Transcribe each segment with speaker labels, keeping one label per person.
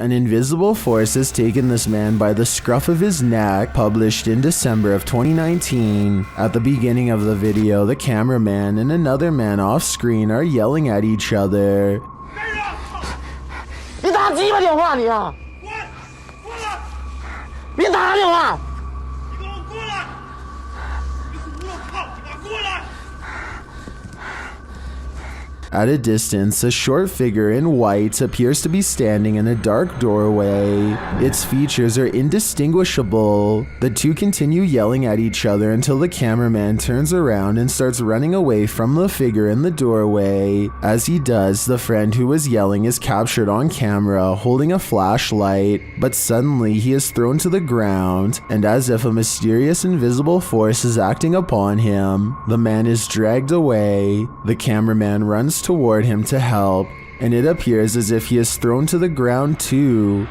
Speaker 1: An invisible force has taken this man by the scruff of his neck, published in December of 2019. At the beginning of the video, the cameraman and another man off screen are yelling at each other.
Speaker 2: 你打鸡巴电话你啊！别打电话！
Speaker 1: At a distance, a short figure in white appears to be standing in a dark doorway. Its features are indistinguishable. The two continue yelling at each other until the cameraman turns around and starts running away from the figure in the doorway. As he does, the friend who was yelling is captured on camera holding a flashlight, but suddenly he is thrown to the ground, and as if a mysterious invisible force is acting upon him, the man is dragged away. The cameraman runs toward him to help, and it appears as if he is thrown to the ground too.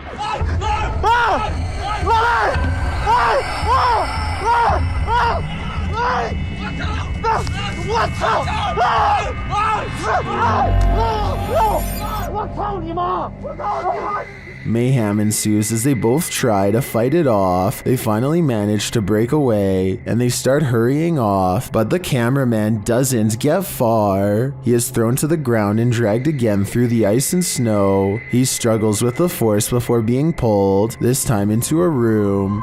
Speaker 1: Mayhem ensues as they both try to fight it off. They finally manage to break away and they start hurrying off, but the cameraman doesn't get far. He is thrown to the ground and dragged again through the ice and snow. He struggles with the force before being pulled, this time into a room.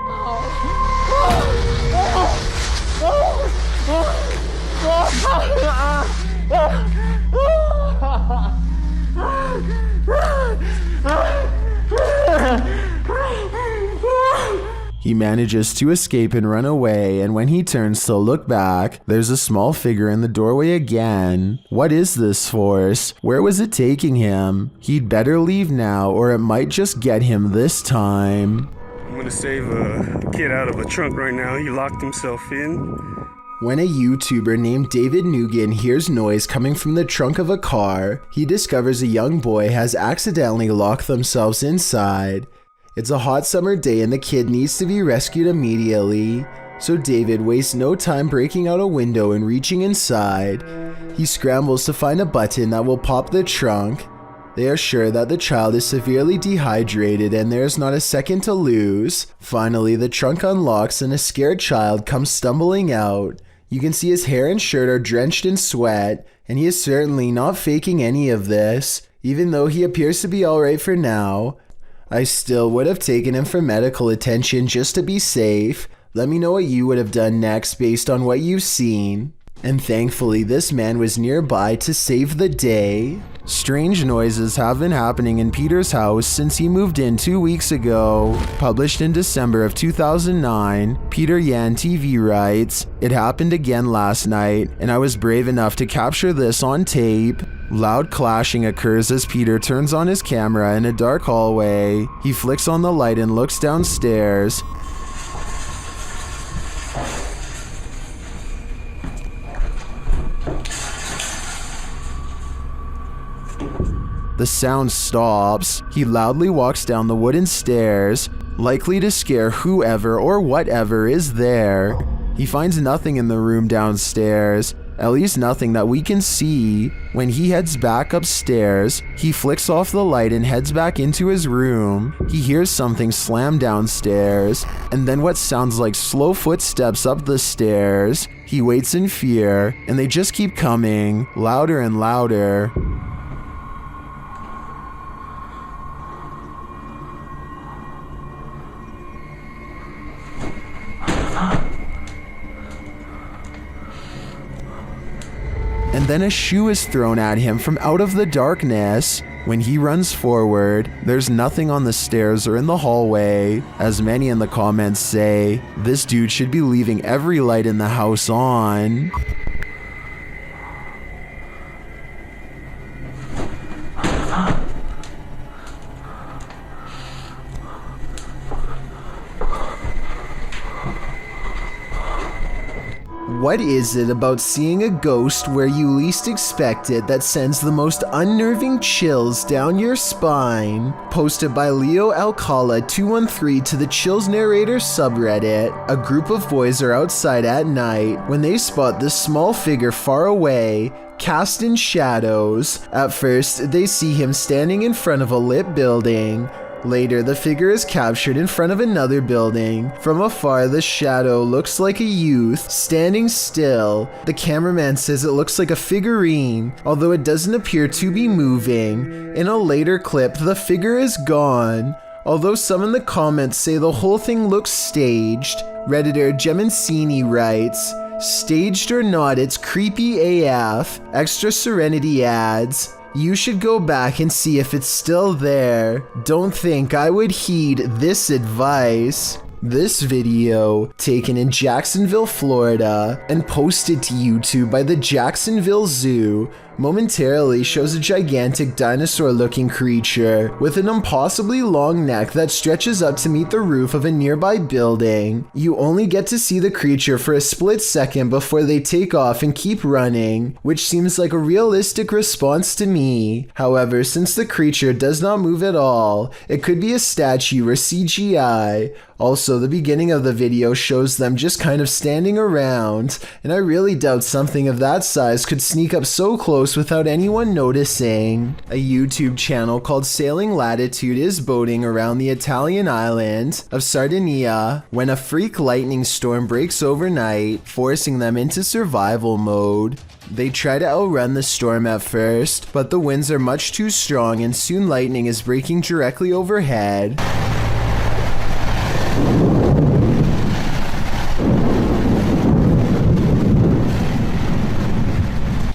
Speaker 1: He manages to escape and run away, and when he turns to look back, there's a small figure in the doorway again. What is this force? Where was it taking him? He'd better leave now, or it might just get him this time.
Speaker 3: I'm gonna save a kid out of a trunk right now. He locked himself in.
Speaker 1: When a YouTuber named David Nugan hears noise coming from the trunk of a car, he discovers a young boy has accidentally locked themselves inside. It's a hot summer day and the kid needs to be rescued immediately, so David wastes no time breaking out a window and reaching inside. He scrambles to find a button that will pop the trunk. They are sure that the child is severely dehydrated and there's not a second to lose. Finally, the trunk unlocks and a scared child comes stumbling out. You can see his hair and shirt are drenched in sweat, and he is certainly not faking any of this, even though he appears to be alright for now. I still would have taken him for medical attention just to be safe. Let me know what you would have done next based on what you've seen. And thankfully, this man was nearby to save the day. Strange noises have been happening in Peter's house since he moved in 2 weeks ago. Published in December of 2009, Peter Yan TV writes, "It happened again last night, and I was brave enough to capture this on tape." Loud clashing occurs as Peter turns on his camera in a dark hallway. He flicks on the light and looks downstairs. The sound stops. He loudly walks down the wooden stairs, likely to scare whoever or whatever is there. He finds nothing in the room downstairs, at least nothing that we can see. When he heads back upstairs, he flicks off the light and heads back into his room. He hears something slam downstairs, and then what sounds like slow footsteps up the stairs. He waits in fear, and they just keep coming, louder and louder. And then a shoe is thrown at him from out of the darkness. When he runs forward, there's nothing on the stairs or in the hallway. As many in the comments say, this dude should be leaving every light in the house on. What is it about seeing a ghost where you least expect it that sends the most unnerving chills down your spine? Posted by Leo Alcala 213 to the Chills Narrator subreddit. A group of boys are outside at night when they spot this small figure far away, cast in shadows. At first, they see him standing in front of a lit building. Later, the figure is captured in front of another building. From afar, the shadow looks like a youth standing still. The cameraman says it looks like a figurine, although it doesn't appear to be moving. In a later clip, the figure is gone, although some in the comments say the whole thing looks staged. Redditor Gemancini writes, "Staged or not, it's creepy AF. Extra Serenity adds, you should go back and see if it's still there. Don't think I would heed this advice." This video, taken in Jacksonville, Florida, and posted to YouTube by the Jacksonville Zoo, momentarily shows a gigantic dinosaur-looking creature with an impossibly long neck that stretches up to meet the roof of a nearby building. You only get to see the creature for a split second before they take off and keep running, which seems like a realistic response to me. However, since the creature does not move at all, it could be a statue or CGI. Also, the beginning of the video shows them just kind of standing around, and I really doubt something of that size could sneak up so close without anyone noticing. A YouTube channel called Sailing Latitude is boating around the Italian island of Sardinia when a freak lightning storm breaks overnight, forcing them into survival mode. They try to outrun the storm at first, but the winds are much too strong and soon lightning is breaking directly overhead.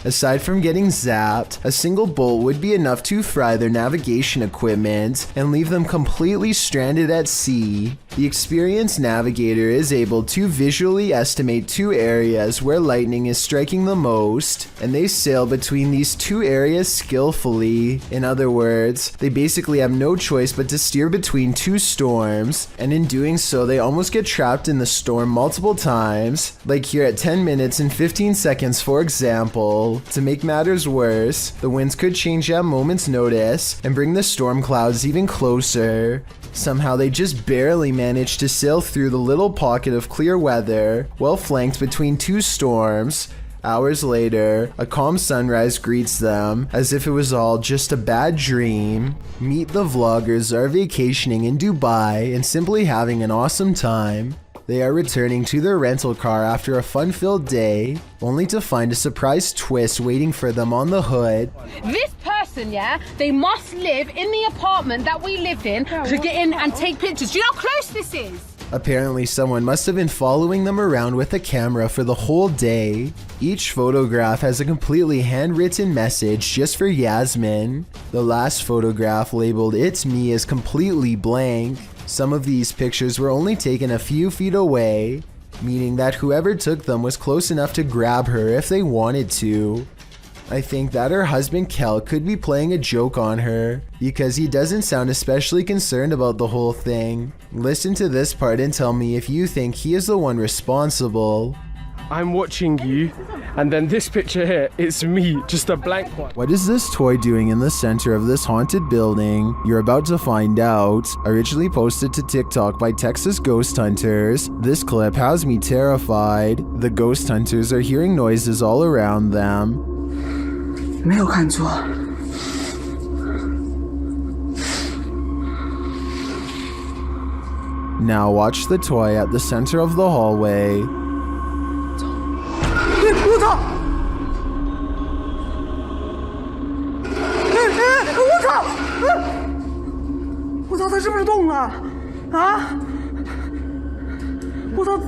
Speaker 1: Aside from getting zapped, a single bolt would be enough to fry their navigation equipment and leave them completely stranded at sea. The experienced navigator is able to visually estimate two areas where lightning is striking the most, and they sail between these two areas skillfully. In other words, they basically have no choice but to steer between two storms, and in doing so they almost get trapped in the storm multiple times, like here at 10 minutes and 15 seconds for example. To make matters worse, the winds could change at a moment's notice and bring the storm clouds even closer. Somehow they just barely managed to sail through the little pocket of clear weather, well flanked between two storms. Hours later, a calm sunrise greets them, as if it was all just a bad dream. Meet the vloggers are vacationing in Dubai and simply having an awesome time. They are returning to their rental car after a fun-filled day, only to find a surprise twist waiting for them on the hood.
Speaker 4: This person, yeah, they must live in the apartment that we lived in to get in and take pictures. Do you know how close this is?
Speaker 1: Apparently someone must have been following them around with a camera for the whole day. Each photograph has a completely handwritten message just for Yasmin. The last photograph, labeled "It's Me," is completely blank. Some of these pictures were only taken a few feet away, meaning that whoever took them was close enough to grab her if they wanted to. I think that her husband Kel could be playing a joke on her, because he doesn't sound especially concerned about the whole thing. Listen to this part and tell me if you think he is the one responsible.
Speaker 5: I'm watching you, and then this picture here, it's me, just a blank one.
Speaker 1: What is this toy doing in the center of this haunted building? You're about to find out. Originally posted to TikTok by Texas Ghost Hunters, this clip has me terrified. The ghost hunters are hearing noises all around them.
Speaker 6: 没有看错。
Speaker 1: Now watch the toy at the center of the hallway.
Speaker 6: 我操！我操！我操！它是不是动了？啊！我操！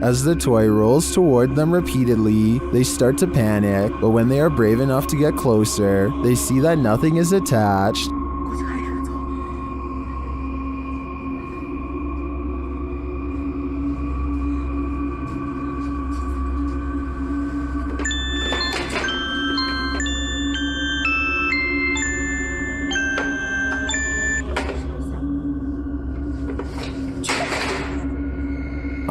Speaker 1: As the toy rolls toward them repeatedly, they start to panic, but when they are brave enough to get closer, they see that nothing is attached.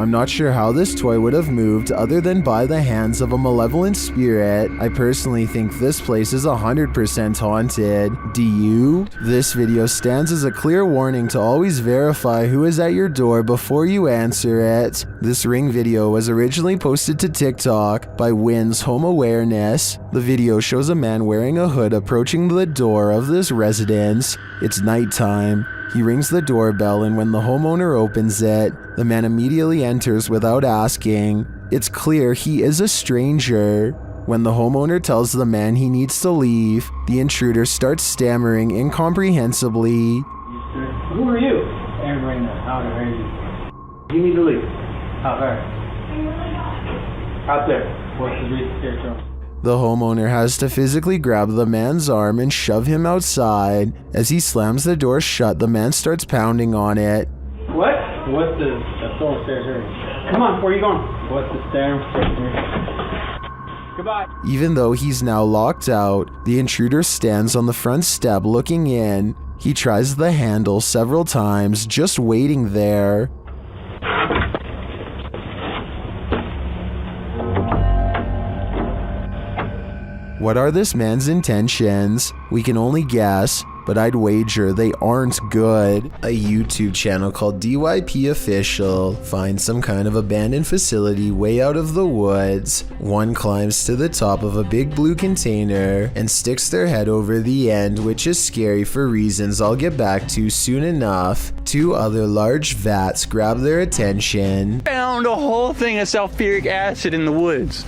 Speaker 1: I'm not sure how this toy would have moved other than by the hands of a malevolent spirit. I personally think this place is 100% haunted. Do you? This video stands as a clear warning to always verify who is at your door before you answer it. This Ring video was originally posted to TikTok by Wynn's Home Awareness. The video shows a man wearing a hood approaching the door of this residence. It's nighttime. He rings the doorbell, and when the homeowner opens it, the man immediately enters without asking. It's clear he is a stranger. When the homeowner tells the man he needs to leave, the intruder starts stammering incomprehensibly.
Speaker 7: Who are you? Aaron right now. How are you? You need to leave. Out there. Out there. What's the reason here,
Speaker 1: The homeowner has to physically grab the man's arm and shove him outside. As he slams the door shut, the man starts pounding on it.
Speaker 7: What? What's the stone stairs here? Come on, where are you going? What's the stairs here? Goodbye.
Speaker 1: Even though he's now locked out, the intruder stands on the front step looking in. He tries the handle several times, just waiting there. What are this man's intentions? We can only guess, but I'd wager they aren't good. A YouTube channel called DYP Official finds some kind of abandoned facility way out of the woods. One climbs to the top of a big blue container and sticks their head over the end, which is scary for reasons I'll get back to soon enough. Two other large vats grab their attention.
Speaker 8: Found a whole thing of sulfuric acid in the woods.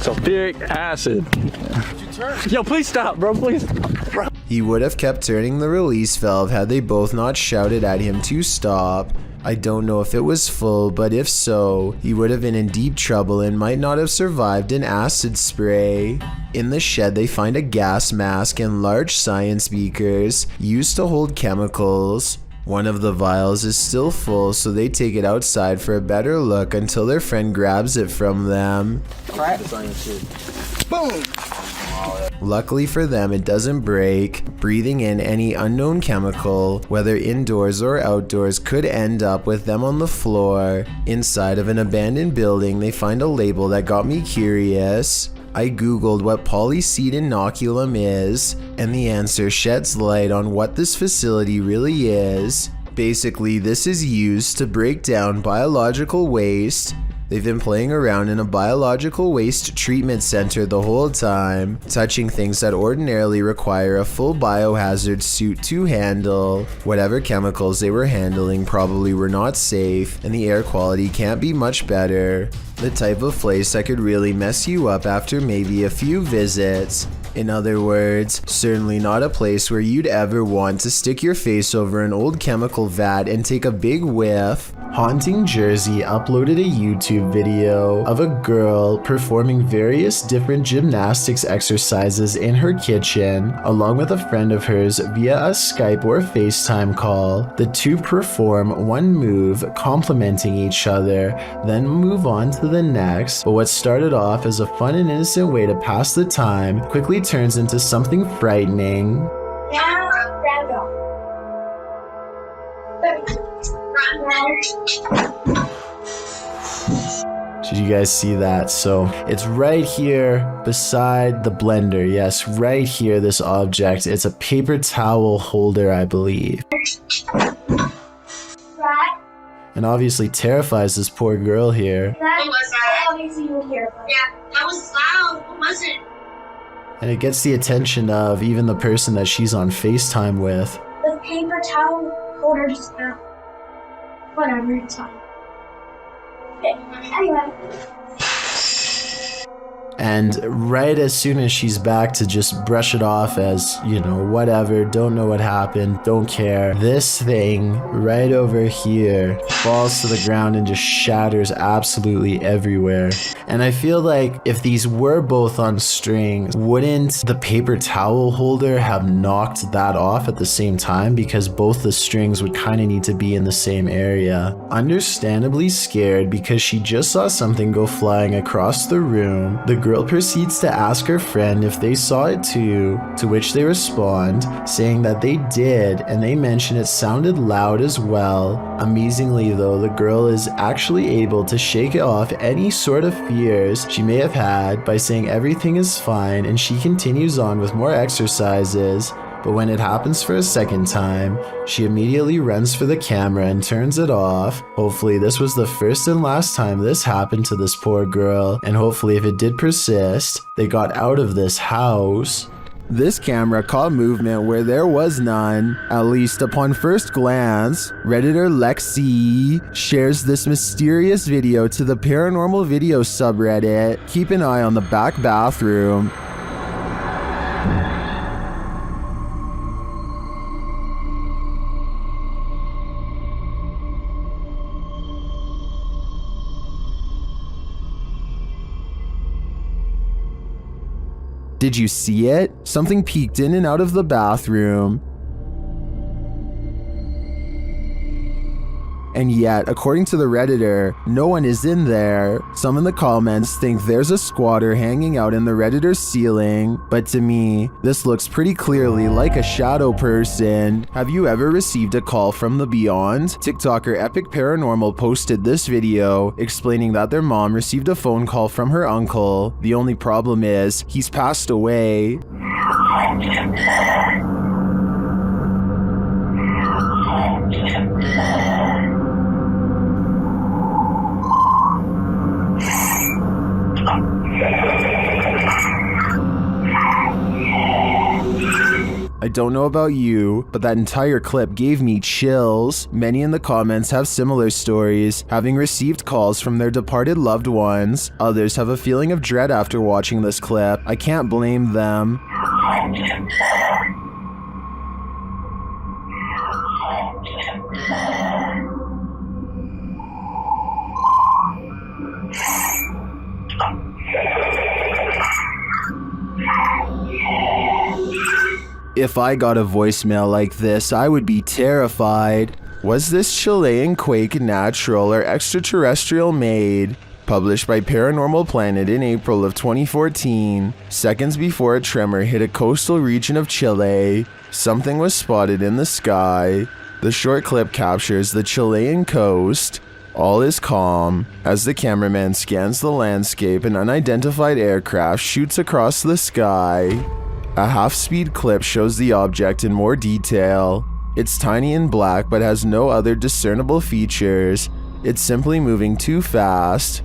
Speaker 8: Sulfuric acid. Yo, please stop, bro, please. Bro.
Speaker 1: He would have kept turning the release valve had they both not shouted at him to stop. I don't know if it was full, but if so, he would have been in deep trouble and might not have survived an acid spray. In the shed, they find a gas mask and large science beakers used to hold chemicals. One of the vials is still full, so they take it outside for a better look until their friend grabs it from them.
Speaker 8: Boom!
Speaker 1: Luckily for them, it doesn't break. Breathing in any unknown chemical, whether indoors or outdoors, could end up with them on the floor. Inside of an abandoned building, they find a label that got me curious. I googled what polyseed inoculum is, and the answer sheds light on what this facility really is. Basically, this is used to break down biological waste. They've been playing around in a biological waste treatment center the whole time, touching things that ordinarily require a full biohazard suit to handle. Whatever chemicals they were handling probably were not safe, and the air quality can't be much better. The type of place that could really mess you up after maybe a few visits. In other words, certainly not a place where you'd ever want to stick your face over an old chemical vat and take a big whiff. Haunting Jersey uploaded a YouTube video of a girl performing various different gymnastics exercises in her kitchen, along with a friend of hers via a Skype or FaceTime call. The two perform one move, complementing each other, then move on to the next. But what started off as a fun and innocent way to pass the time quickly turns into something frightening. Did you guys see that? So it's right here beside the blender. Yes, right here, this object. It's a paper towel holder, I believe. And obviously terrifies this poor girl here.
Speaker 9: That was loud. Yeah, that was loud. What was it?
Speaker 1: And it gets the attention of even the person that she's on FaceTime with.
Speaker 9: The paper towel holder just fell. Whatever, it's fine. Okay, anyway.
Speaker 1: And right as soon as she's back to just brush it off as, you know, whatever, don't know what happened, don't care, this thing right over here falls to the ground and just shatters absolutely everywhere. And I feel like if these were both on strings, wouldn't the paper towel holder have knocked that off at the same time? Because both the strings would kind of need to be in the same area. Understandably scared because she just saw something go flying across the room, the girl proceeds to ask her friend if they saw it too, to which they respond, saying that they did, and they mention it sounded loud as well. Amazingly though, the girl is actually able to shake off any sort of fears she may have had by saying everything is fine, and she continues on with more exercises. But when it happens for a second time, she immediately runs for the camera and turns it off. Hopefully this was the first and last time this happened to this poor girl, and hopefully if it did persist, they got out of this house. This camera caught movement where there was none, at least upon first glance. Redditor Lexi shares this mysterious video to the paranormal video subreddit. Keep an eye on the back bathroom. Did you see it? Something peeked in and out of the bathroom. And yet, according to the Redditor, no one is in there. Some in the comments think there's a squatter hanging out in the Redditor's ceiling, but to me, this looks pretty clearly like a shadow person. Have you ever received a call from the beyond? TikToker Epic Paranormal posted this video explaining that their mom received a phone call from her uncle. The only problem is, he's passed away. I don't know about you, but that entire clip gave me chills. Many in the comments have similar stories, having received calls from their departed loved ones. Others have a feeling of dread after watching this clip. I can't blame them. If I got a voicemail like this, I would be terrified. Was this Chilean quake natural or extraterrestrial made? Published by Paranormal Planet in April of 2014. Seconds before a tremor hit a coastal region of Chile, something was spotted in the sky. The short clip captures the Chilean coast. All is calm. As the cameraman scans the landscape, an unidentified aircraft shoots across the sky. A half-speed clip shows the object in more detail. It's tiny and black but has no other discernible features. It's simply moving too fast.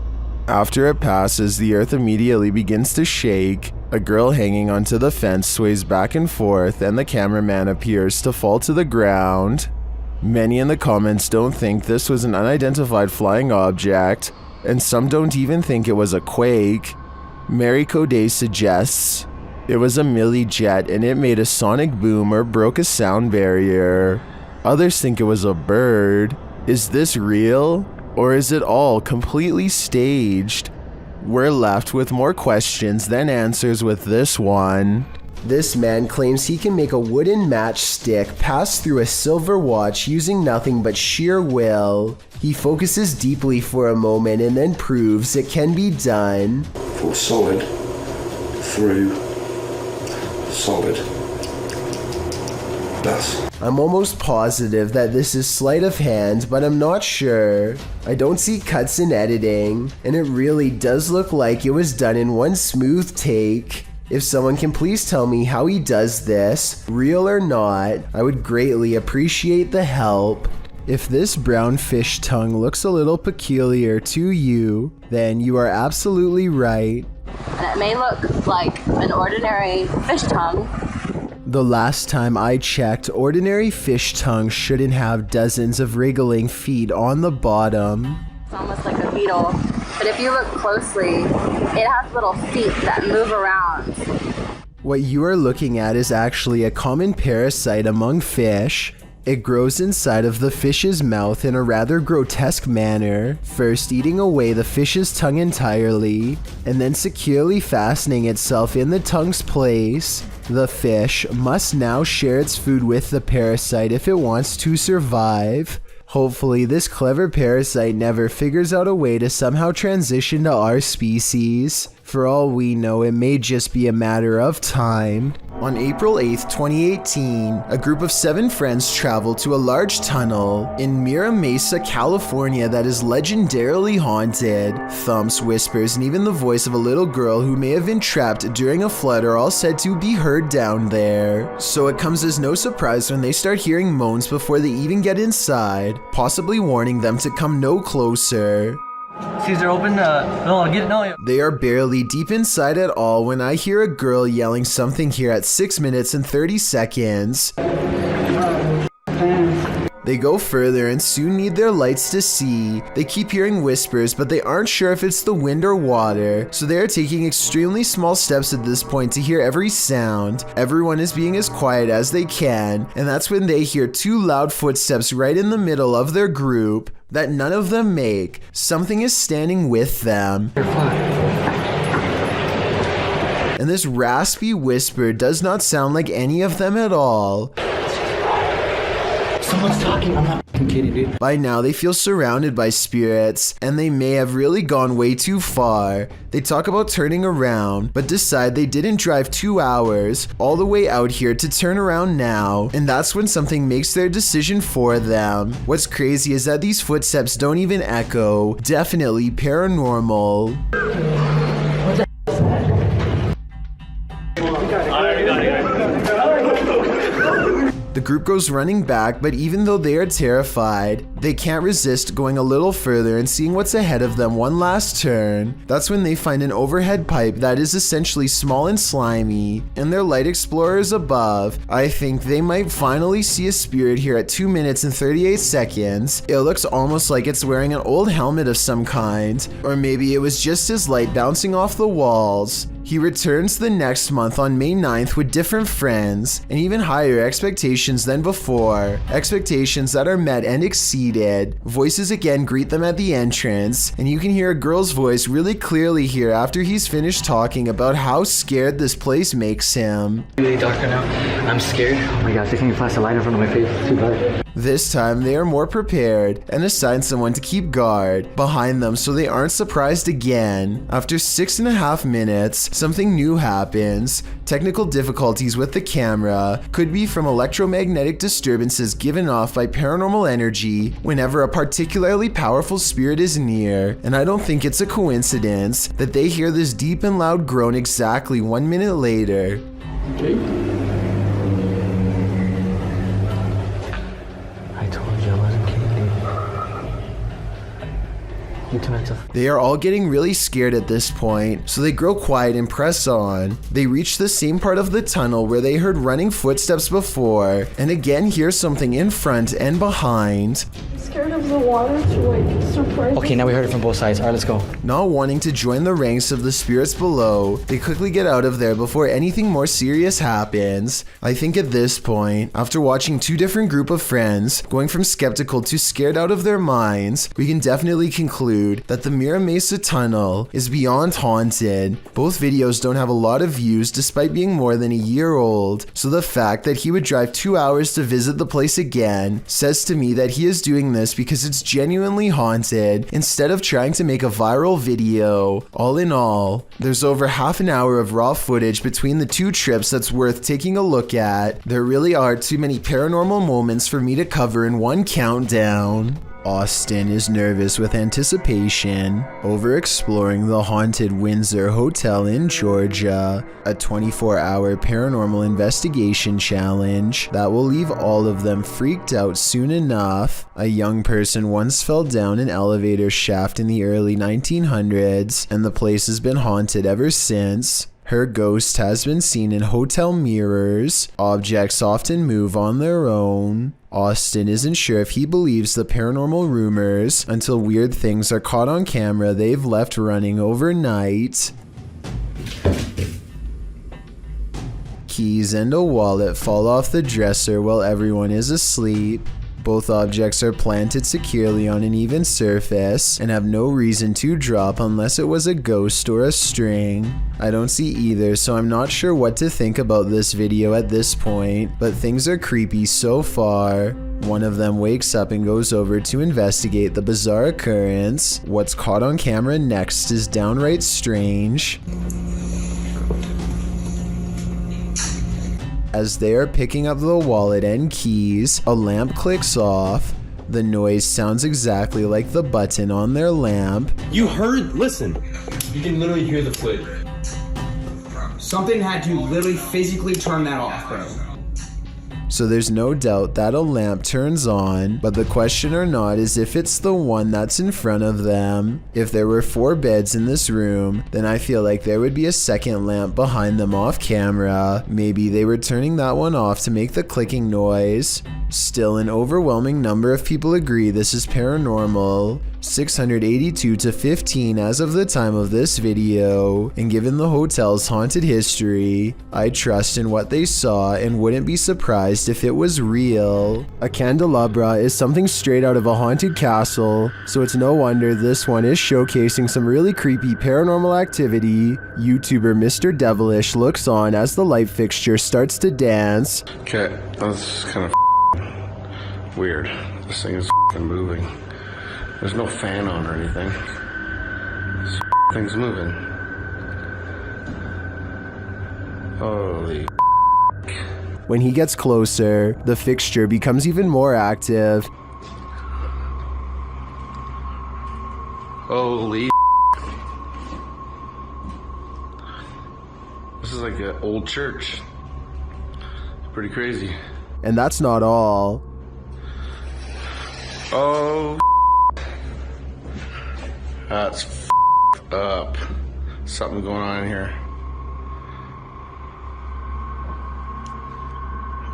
Speaker 1: After it passes, the earth immediately begins to shake. A girl hanging onto the fence sways back and forth, and the cameraman appears to fall to the ground. Many in the comments don't think this was an unidentified flying object, and some don't even think it was a quake. Mary Coday suggests it was a milli jet and it made a sonic boom or broke a sound barrier. Others think it was a bird. Is this real? Or is it all completely staged? We're left with more questions than answers with this one. This man claims he can make a wooden matchstick pass through a silver watch using nothing but sheer will. He focuses deeply for a moment and then proves it can be done.
Speaker 10: For solid through solid. Thus.
Speaker 1: I'm almost positive that this is sleight of hand, but I'm not sure. I don't see cuts in editing, and it really does look like it was done in one smooth take. If someone can please tell me how he does this, real or not, I would greatly appreciate the help. If this brown fish tongue looks a little peculiar to you, then you are absolutely right.
Speaker 11: And it may look like an ordinary fish tongue.
Speaker 1: The last time I checked, ordinary fish tongues shouldn't have dozens of wriggling feet on the bottom.
Speaker 11: It's almost like a beetle, but if you look closely, it has little feet that move around.
Speaker 1: What you are looking at is actually a common parasite among fish. It grows inside of the fish's mouth in a rather grotesque manner, first eating away the fish's tongue entirely, and then securely fastening itself in the tongue's place. The fish must now share its food with the parasite if it wants to survive. Hopefully, this clever parasite never figures out a way to somehow transition to our species. For all we know, it may just be a matter of time. On April 8th, 2018, a group of 7 friends traveled to a large tunnel in Mira Mesa, California that is legendarily haunted. Thumps, whispers, and even the voice of a little girl who may have been trapped during a flood are all said to be heard down there. So it comes as no surprise when they start hearing moans before they even get inside, possibly warning them to come no closer.
Speaker 12: Caesar, open no.
Speaker 1: They are barely deep inside at all when I hear a girl yelling something here at 6 minutes and 30 seconds. They go further and soon need their lights to see. They keep hearing whispers, but they aren't sure if it's the wind or water, so they are taking extremely small steps at this point to hear every sound. Everyone is being as quiet as they can, and that's when they hear 2 loud footsteps right in the middle of their group that none of them make. Something is standing with them. And this raspy whisper does not sound like any of them at all.
Speaker 12: Someone's talking. I'm not kidding, dude.
Speaker 1: By now, they feel surrounded by spirits, and they may have really gone way too far. They talk about turning around, but decide they didn't drive 2 hours all the way out here to turn around now, and that's when something makes their decision for them. What's crazy is that these footsteps don't even echo. Definitely paranormal. The group goes running back, but even though they are terrified, they can't resist going a little further and seeing what's ahead of them one last turn. That's when they find an overhead pipe that is essentially small and slimy, and their light explorers above. I think they might finally see a spirit here at 2 minutes and 38 seconds. It looks almost like it's wearing an old helmet of some kind, or maybe it was just his light bouncing off the walls. He returns the next month on May 9th with different friends and even higher expectations than before. Expectations that are met and exceeded. Voices again greet them at the entrance, and you can hear a girl's voice really clearly here after he's finished talking about how scared this place makes him.
Speaker 12: Really dark right now. I'm scared. Oh my gosh, they can't flash a light in front of my face. It's too dark.
Speaker 1: This time they are more prepared and assign someone to keep guard behind them so they aren't surprised again. After 6.5 minutes, something new happens. Technical difficulties with the camera could be from electromagnetic disturbances given off by paranormal energy whenever a particularly powerful spirit is near, and I don't think it's a coincidence that they hear this deep and loud groan exactly 1 minute later. They are all getting really scared at this point, so they grow quiet and press on. They reach the same part of the tunnel where they heard running footsteps before, and again hear something in front and behind.
Speaker 6: Scared of the water to surprise.
Speaker 12: Okay, now we heard it from both sides. Alright, let's go.
Speaker 1: Not wanting to join the ranks of the spirits below, they quickly get out of there before anything more serious happens. I think at this point, after watching 2 different group of friends going from skeptical to scared out of their minds, we can definitely conclude that the Mira Mesa tunnel is beyond haunted. Both videos don't have a lot of views despite being more than a year old, so the fact that he would drive 2 hours to visit the place again says to me that he is doing this because it's genuinely haunted instead of trying to make a viral video. All in all, there's over half an hour of raw footage between the 2 trips that's worth taking a look at. There really are too many paranormal moments for me to cover in one countdown. Austin is nervous with anticipation over exploring the haunted Windsor Hotel in Georgia, a 24-hour paranormal investigation challenge that will leave all of them freaked out soon enough. A young person once fell down an elevator shaft in the early 1900s, and the place has been haunted ever since. Her ghost has been seen in hotel mirrors. Objects often move on their own. Austin isn't sure if he believes the paranormal rumors until weird things are caught on camera they've left running overnight. Keys and a wallet fall off the dresser while everyone is asleep. Both objects are planted securely on an even surface and have no reason to drop unless it was a ghost or a string. I don't see either, so I'm not sure what to think about this video at this point, but things are creepy so far. One of them wakes up and goes over to investigate the bizarre occurrence. What's caught on camera next is downright strange. As they are picking up the wallet and keys, a lamp clicks off. The noise sounds exactly like the button on their lamp.
Speaker 7: You heard? Listen. You can literally hear the footage. Something had to literally physically turn that off, bro.
Speaker 1: So there's no doubt that a lamp turns on, but the question or not is if it's the one that's in front of them. If there were 4 beds in this room, then I feel like there would be a second lamp behind them off camera. Maybe they were turning that one off to make the clicking noise. Still, an overwhelming number of people agree this is paranormal. 682 to 15 as of the time of this video, and given the hotel's haunted history, I trust in what they saw and wouldn't be surprised if it was real. A candelabra is something straight out of a haunted castle, so it's no wonder this one is showcasing some really creepy paranormal activity. YouTuber Mr. Devilish looks on as the light fixture starts to dance.
Speaker 10: Okay, that's kind of weird. This thing is moving. There's no fan on or anything. This thing's moving. Holy.
Speaker 1: When he gets closer, the fixture becomes even more active.
Speaker 10: Holy. This is like an old church. It's pretty crazy.
Speaker 1: And that's not all.
Speaker 10: Oh. That's up. Something going on in here.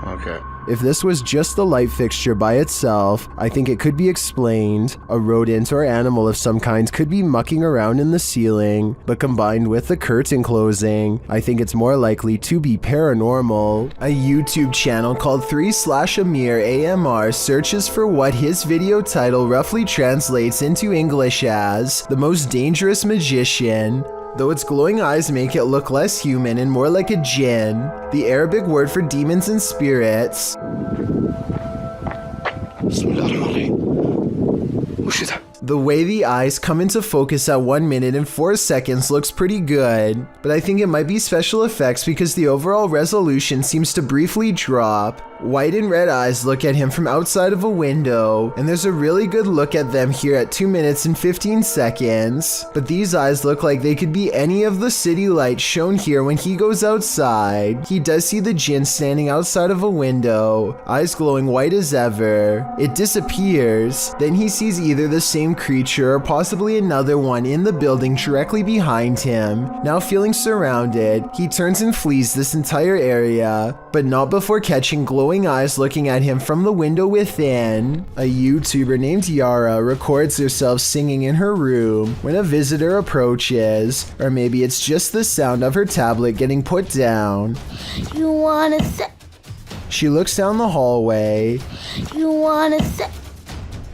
Speaker 10: Okay.
Speaker 1: If this was just the light fixture by itself, I think it could be explained. A rodent or animal of some kind could be mucking around in the ceiling, but combined with the curtain closing, I think it's more likely to be paranormal. A YouTube channel called 3/Amir AMR searches for what his video title roughly translates into English as the most dangerous magician. Though its glowing eyes make it look less human and more like a jinn, the Arabic word for demons and spirits. The way the eyes come into focus at 1 minute and 4 seconds looks pretty good, but I think it might be special effects because the overall resolution seems to briefly drop. White and red eyes look at him from outside of a window, and there's a really good look at them here at 2 minutes and 15 seconds. But these eyes look like they could be any of the city lights shown here when he goes outside. He does see the djinn standing outside of a window, eyes glowing white as ever. It disappears. Then he sees either the same creature or possibly another one in the building directly behind him. Now feeling surrounded, he turns and flees this entire area, but not before catching glowing eyes looking at him from the window within. A YouTuber named Yara records herself singing in her room when a visitor approaches, or maybe it's just the sound of her tablet getting put down.
Speaker 9: You wanna say?
Speaker 1: She looks down the hallway.
Speaker 9: You wanna say?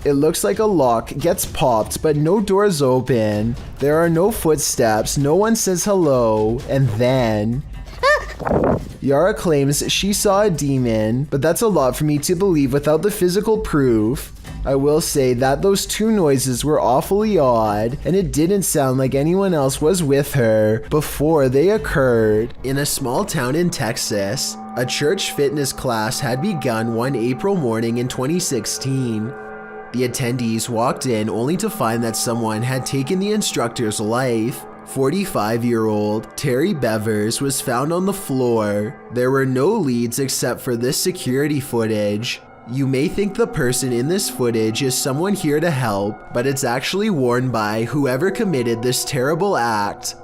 Speaker 1: It looks like a lock gets popped, but no doors open. There are no footsteps, no one says hello, and then Yara claims she saw a demon, but that's a lot for me to believe without the physical proof. I will say that those 2 noises were awfully odd, and it didn't sound like anyone else was with her before they occurred. In a small town in Texas, a church fitness class had begun one April morning in 2016. The attendees walked in only to find that someone had taken the instructor's life. 45-year-old Terry Bevers was found on the floor. There were no leads except for this security footage. You may think the person in this footage is someone here to help, but it's actually worn by whoever committed this terrible act.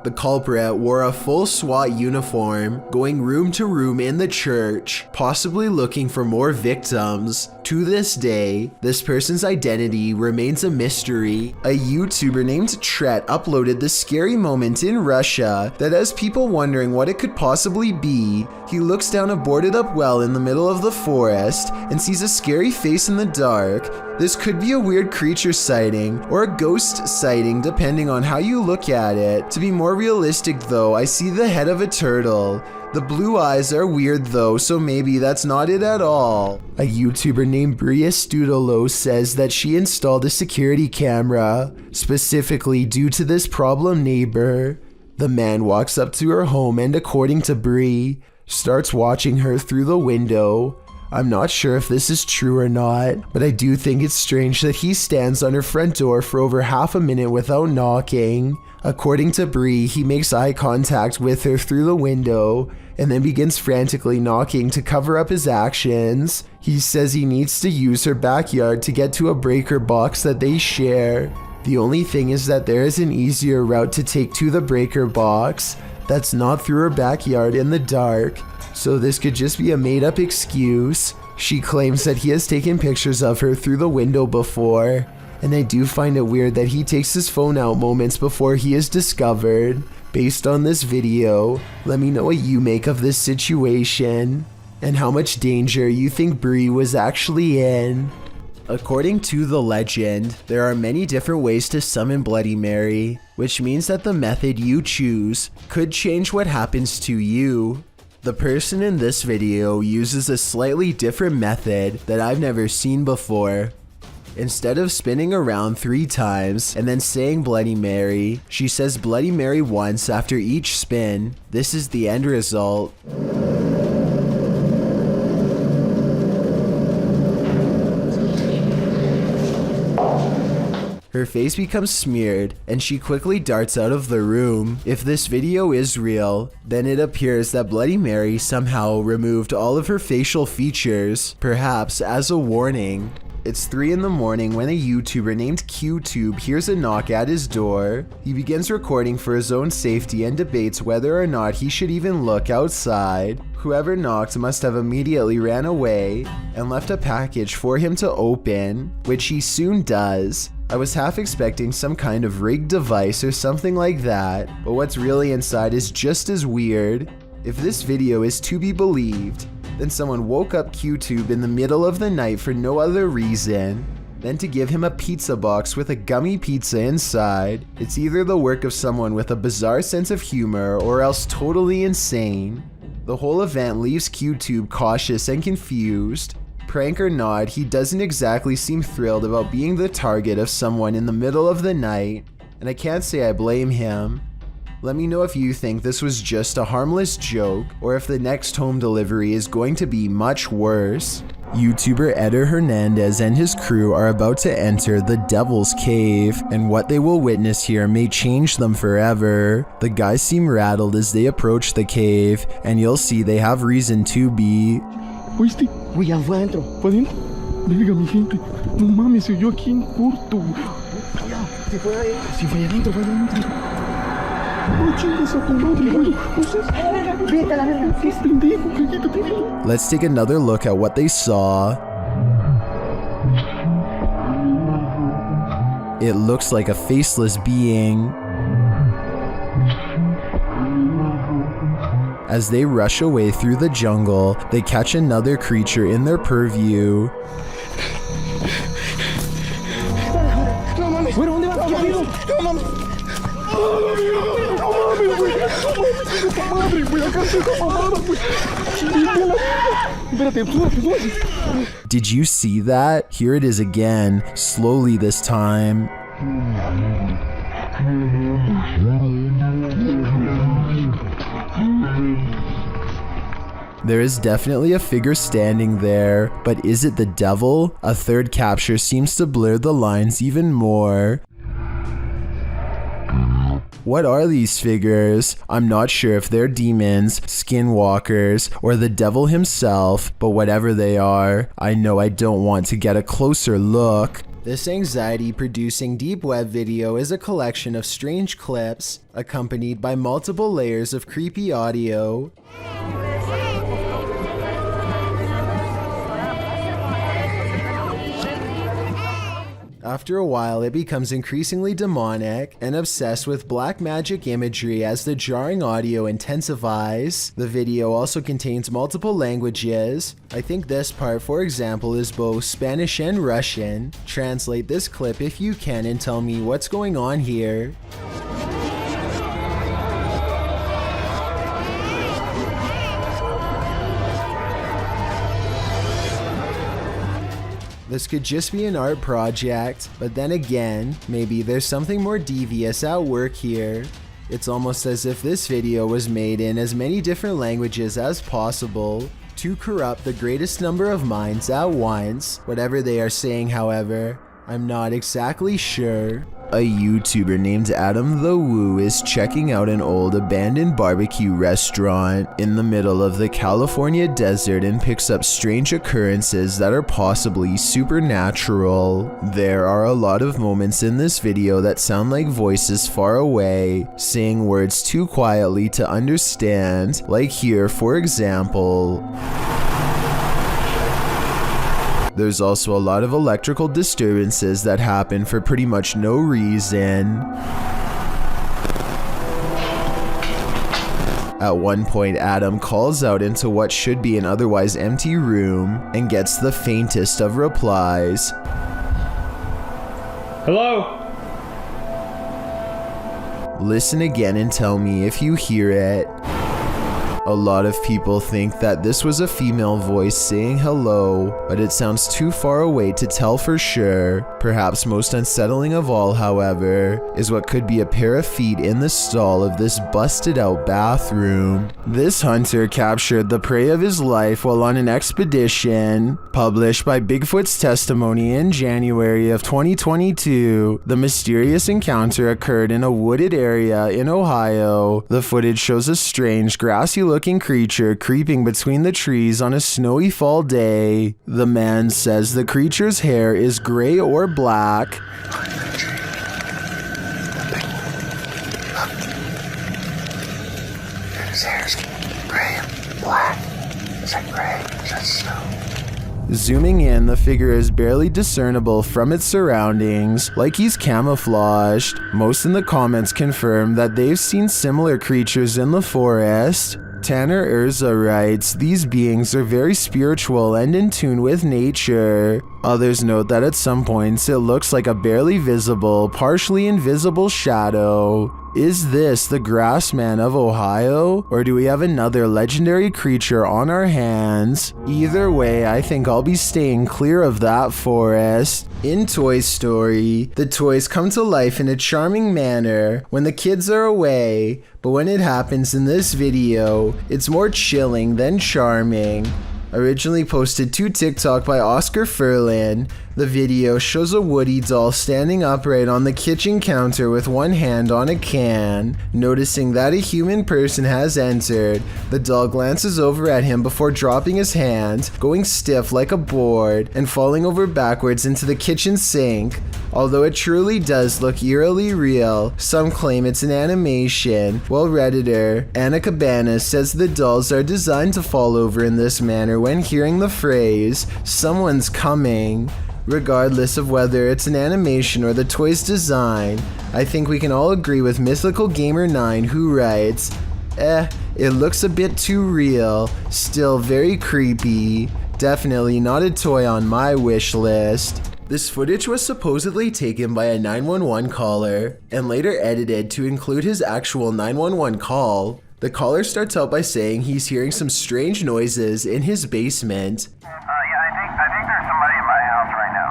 Speaker 1: The culprit wore a full SWAT uniform, going room to room in the church, possibly looking for more victims. To this day, this person's identity remains a mystery. A YouTuber named Tret uploaded this scary moment in Russia that has people wondering what it could possibly be. He looks down a boarded up well in the middle of the forest and sees a scary face in the dark. This could be a weird creature sighting or a ghost sighting depending on how you look at it. To be more realistic though, I see the head of a turtle. The blue eyes are weird though, so maybe that's not it at all. A YouTuber named Bria Studolo says that she installed a security camera, specifically due to this problem neighbor. The man walks up to her home and, according to Brie, starts watching her through the window. I'm not sure if this is true or not, but I do think it's strange that he stands on her front door for over half a minute without knocking. According to Brie, he makes eye contact with her through the window and then begins frantically knocking to cover up his actions. He says he needs to use her backyard to get to a breaker box that they share. The only thing is that there is an easier route to take to the breaker box that's not through her backyard in the dark, so this could just be a made-up excuse. She claims that he has taken pictures of her through the window before, and I do find it weird that he takes his phone out moments before he is discovered. Based on this video, let me know what you make of this situation and how much danger you think Brie was actually in. According to the legend, there are many different ways to summon Bloody Mary, which means that the method you choose could change what happens to you. The person in this video uses a slightly different method that I've never seen before. Instead of spinning around 3 times and then saying Bloody Mary, she says Bloody Mary once after each spin. This is the end result. Her face becomes smeared and she quickly darts out of the room. If this video is real, then it appears that Bloody Mary somehow removed all of her facial features, perhaps as a warning. It's 3 in the morning when a YouTuber named QTube hears a knock at his door. He begins recording for his own safety and debates whether or not he should even look outside. Whoever knocked must have immediately ran away and left a package for him to open, which he soon does. I was half expecting some kind of rigged device or something like that, but what's really inside is just as weird. If this video is to be believed, then someone woke up QTube in the middle of the night for no other reason than to give him a pizza box with a gummy pizza inside. It's either the work of someone with a bizarre sense of humor or else totally insane. The whole event leaves QTube cautious and confused. Prank or not, he doesn't exactly seem thrilled about being the target of someone in the middle of the night, and I can't say I blame him. Let me know if you think this was just a harmless joke, or if the next home delivery is going to be much worse. YouTuber Eder Hernandez and his crew are about to enter the Devil's Cave, and what they will witness here may change them forever. The guys seem rattled as they approach the cave, and you'll see they have reason to be.
Speaker 13: ¿Oíste? Güey, ya fue adentro. ¿Fue adentro? Verga, mi gente. No mames, se oyó aquí en corto. Se fue adentro. Sí, fue adentro, fue adentro.
Speaker 1: Let's take another look at what they saw. It looks like a faceless being. As they rush away through the jungle, they catch another creature in their purview. Did you see that? Here it is again, slowly this time. There is definitely a figure standing there, but is it the devil? A third capture seems to blur the lines even more. What are these figures? I'm not sure if they're demons, skinwalkers, or the devil himself, but whatever they are, I know I don't want to get a closer look. This anxiety-producing deep web video is a collection of strange clips, accompanied by multiple layers of creepy audio. After a while, it becomes increasingly demonic and obsessed with black magic imagery as the jarring audio intensifies. The video also contains multiple languages. I think this part, for example, is both Spanish and Russian. Translate this clip if you can and tell me what's going on here. This could just be an art project, but then again, maybe there's something more devious at work here. It's almost as if this video was made in as many different languages as possible to corrupt the greatest number of minds at once. Whatever they are saying, however, I'm not exactly sure. A YouTuber named Adam the Woo is checking out an old abandoned barbecue restaurant in the middle of the California desert and picks up strange occurrences that are possibly supernatural. There are a lot of moments in this video that sound like voices far away, saying words too quietly to understand, like here for example. There's also a lot of electrical disturbances that happen for pretty much no reason. At one point, Adam calls out into what should be an otherwise empty room and gets the faintest of replies.
Speaker 7: Hello?
Speaker 1: Listen again and tell me if you hear it. A lot of people think that this was a female voice saying hello, but it sounds too far away to tell for sure. Perhaps most unsettling of all, however, is what could be a pair of feet in the stall of this busted out bathroom. This hunter captured the prey of his life while on an expedition. Published by Bigfoot's Testimony in January of 2022, the mysterious encounter occurred in a wooded area in Ohio. The footage shows a strange, grassy-looking creature creeping between the trees on a snowy fall day. The man says the creature's hair is gray or black.
Speaker 10: His hair's gray and black. Is that gray? Is that snow?
Speaker 1: Zooming in, the figure is barely discernible from its surroundings, like he's camouflaged. Most in the comments confirm that they've seen similar creatures in the forest. Tanner Urza writes, "These beings are very spiritual and in tune with nature." Others note that at some points it looks like a barely visible, partially invisible shadow. Is this the Grassman of Ohio? Or do we have another legendary creature on our hands? Either way, I think I'll be staying clear of that forest. In Toy Story, the toys come to life in a charming manner when the kids are away, but when it happens in this video, it's more chilling than charming. Originally posted to TikTok by Oscar Furlan, the video shows a Woody doll standing upright on the kitchen counter with one hand on a can. Noticing that a human person has entered, the doll glances over at him before dropping his hand, going stiff like a board, and falling over backwards into the kitchen sink. Although it truly does look eerily real, some claim it's an animation, while Redditor Anna Cabana says the dolls are designed to fall over in this manner when hearing the phrase, "Someone's coming." Regardless of whether it's an animation or the toy's design, I think we can all agree with Mythical Gamer 9 who writes, it looks a bit too real, still very creepy, definitely not a toy on my wish list. This footage was supposedly taken by a 911 caller and later edited to include his actual 911 call. The caller starts out by saying he's hearing some strange noises in his basement.
Speaker 14: I think there's somebody in my house right now.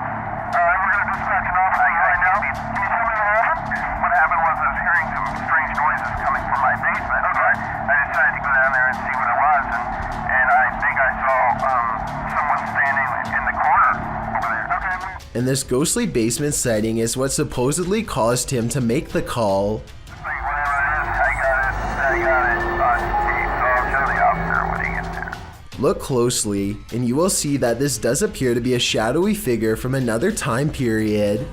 Speaker 14: Alright, we're gonna dispatch an officer right now. Can you tell me what happened? What happened was I was hearing some strange noises coming from my basement. Okay. I decided to go down there and see what it was, and I think I saw someone standing in the corner over there. Okay.
Speaker 1: And this ghostly basement sighting is what supposedly caused him to make the call. Look closely, and you will see that this does appear to be a shadowy figure from another time period.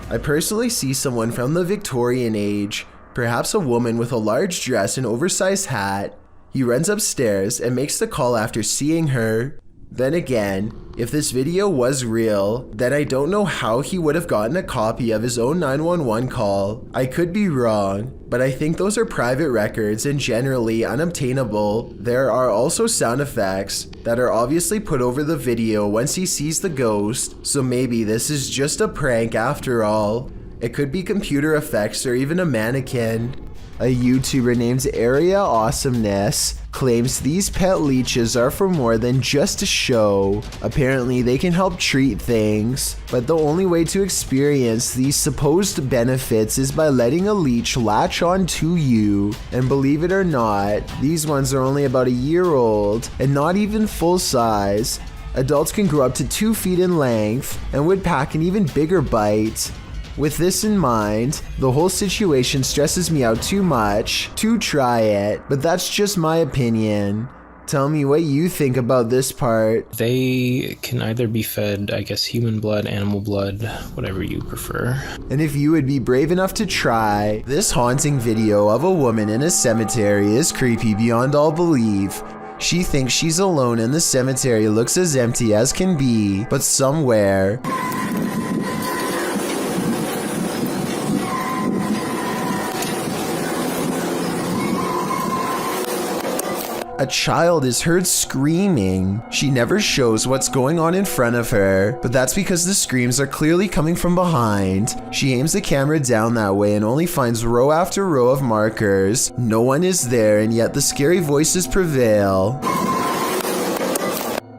Speaker 1: I personally see someone from the Victorian age, perhaps a woman with a large dress and oversized hat. He runs upstairs and makes the call after seeing her. Then again, if this video was real, then I don't know how he would have gotten a copy of his own 911 call. I could be wrong, but I think those are private records and generally unobtainable. There are also sound effects that are obviously put over the video once he sees the ghost, so maybe this is just a prank after all. It could be computer effects or even a mannequin. A YouTuber named Area Awesomeness claims these pet leeches are for more than just a show. Apparently they can help treat things, but the only way to experience these supposed benefits is by letting a leech latch on to you. And believe it or not, these ones are only about a year old and not even full size. Adults can grow up to 2 feet in length and would pack an even bigger bite. With this in mind, the whole situation stresses me out too much to try it, but that's just my opinion. Tell me what you think about this part.
Speaker 15: They can either be fed, I guess, human blood, animal blood, whatever you prefer.
Speaker 1: And if you would be brave enough to try, this haunting video of a woman in a cemetery is creepy beyond all belief. She thinks she's alone and the cemetery looks as empty as can be, but somewhere a child is heard screaming. She never shows what's going on in front of her, but that's because the screams are clearly coming from behind. She aims the camera down that way and only finds row after row of markers. No one is there, and yet the scary voices prevail.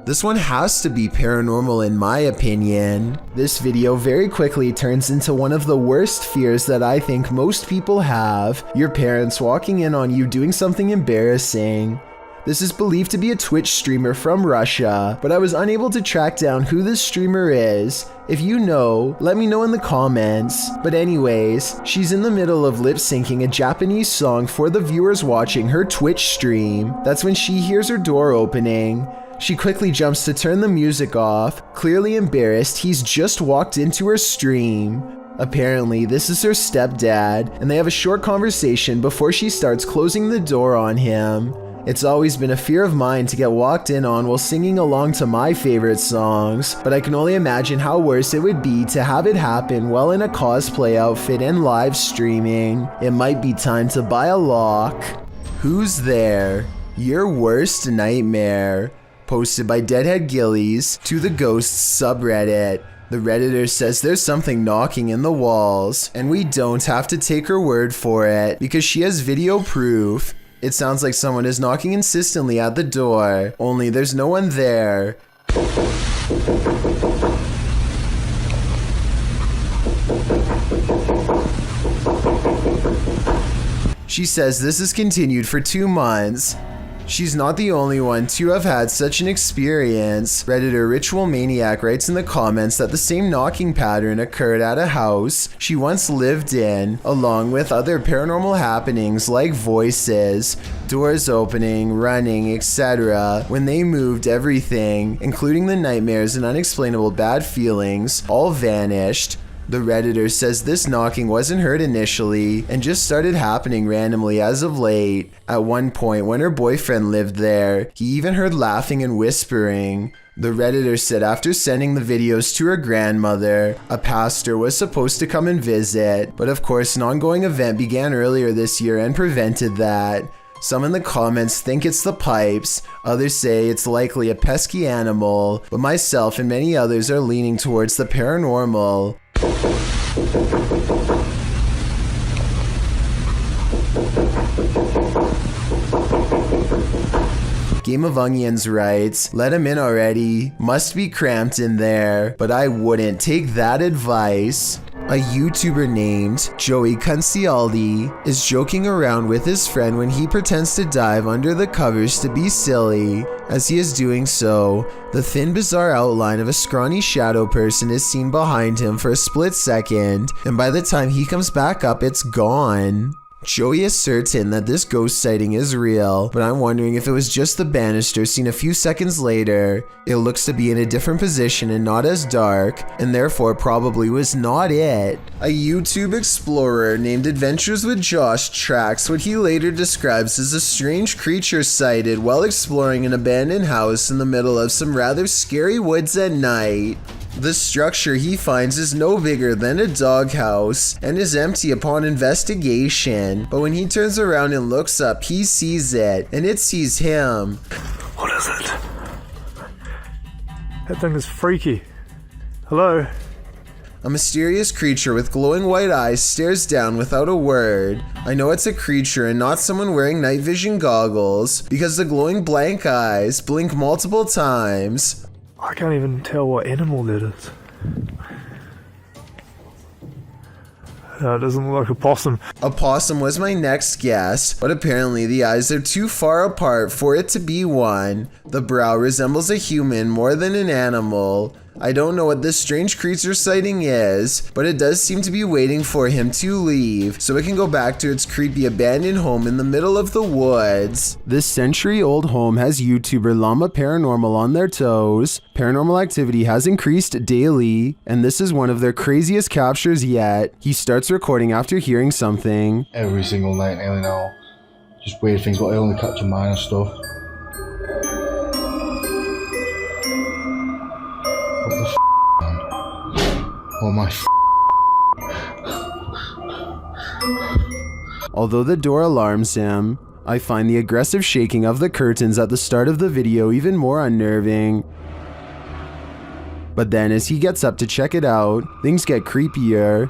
Speaker 1: This one has to be paranormal in my opinion. This video very quickly turns into one of the worst fears that I think most people have. Your parents walking in on you doing something embarrassing. This is believed to be a Twitch streamer from Russia, but I was unable to track down who this streamer is. If you know, let me know in the comments. But anyways, she's in the middle of lip syncing a Japanese song for the viewers watching her Twitch stream. That's when she hears her door opening. She quickly jumps to turn the music off, clearly embarrassed he's just walked into her stream. Apparently, this is her stepdad, and they have a short conversation before she starts closing the door on him. It's always been a fear of mine to get walked in on while singing along to my favorite songs, but I can only imagine how worse it would be to have it happen while in a cosplay outfit and live streaming. It might be time to buy a lock. Who's there? Your worst nightmare. Posted by Deadhead Gillies to the Ghosts subreddit. The Redditor says there's something knocking in the walls, and we don't have to take her word for it because she has video proof. It sounds like someone is knocking insistently at the door, only there's no one there. She says this has continued for 2 months. She's not the only one to have had such an experience. Redditor Ritual Maniac writes in the comments that the same knocking pattern occurred at a house she once lived in, along with other paranormal happenings like voices, doors opening, running, etc. When they moved, everything, including the nightmares and unexplainable bad feelings, all vanished. The Redditor says this knocking wasn't heard initially and just started happening randomly as of late. At one point when her boyfriend lived there, he even heard laughing and whispering. The Redditor said after sending the videos to her grandmother, a pastor was supposed to come and visit, but of course an ongoing event began earlier this year and prevented that. Some in the comments think it's the pipes, others say it's likely a pesky animal, but myself and many others are leaning towards the paranormal. Game of Onions writes, let him in already, must be cramped in there, but I wouldn't take that advice. A YouTuber named Joey Concialdi is joking around with his friend when he pretends to dive under the covers to be silly. As he is doing so, the thin bizarre outline of a scrawny shadow person is seen behind him for a split second, and by the time he comes back up, it's gone. Joey is certain that this ghost sighting is real, but I'm wondering if it was just the banister seen a few seconds later. It looks to be in a different position and not as dark, and therefore probably was not it. A YouTube explorer named Adventures with Josh tracks what he later describes as a strange creature sighted while exploring an abandoned house in the middle of some rather scary woods at night. The structure he finds is no bigger than a doghouse and is empty upon investigation, but when he turns around and looks up, he sees it, and it sees him.
Speaker 16: What is it? That thing is freaky. Hello?
Speaker 1: A mysterious creature with glowing white eyes stares down without a word. I know it's a creature and not someone wearing night vision goggles, because the glowing blank eyes blink multiple times.
Speaker 16: I can't even tell what animal that is. It doesn't look like a possum.
Speaker 1: A possum was my next guess, but apparently the eyes are too far apart for it to be one. The brow resembles a human more than an animal. I don't know what this strange creature sighting is, but it does seem to be waiting for him to leave, so it can go back to its creepy abandoned home in the middle of the woods. This century-old home has YouTuber Llama Paranormal on their toes. Paranormal activity has increased daily, and this is one of their craziest captures yet. He starts recording after hearing something.
Speaker 13: Every single night nearly now. Just weird things, but I only capture minor stuff. What the f***, man? Oh my f***.
Speaker 1: Although the door alarms him, I find the aggressive shaking of the curtains at the start of the video even more unnerving. But then as he gets up to check it out, things get creepier.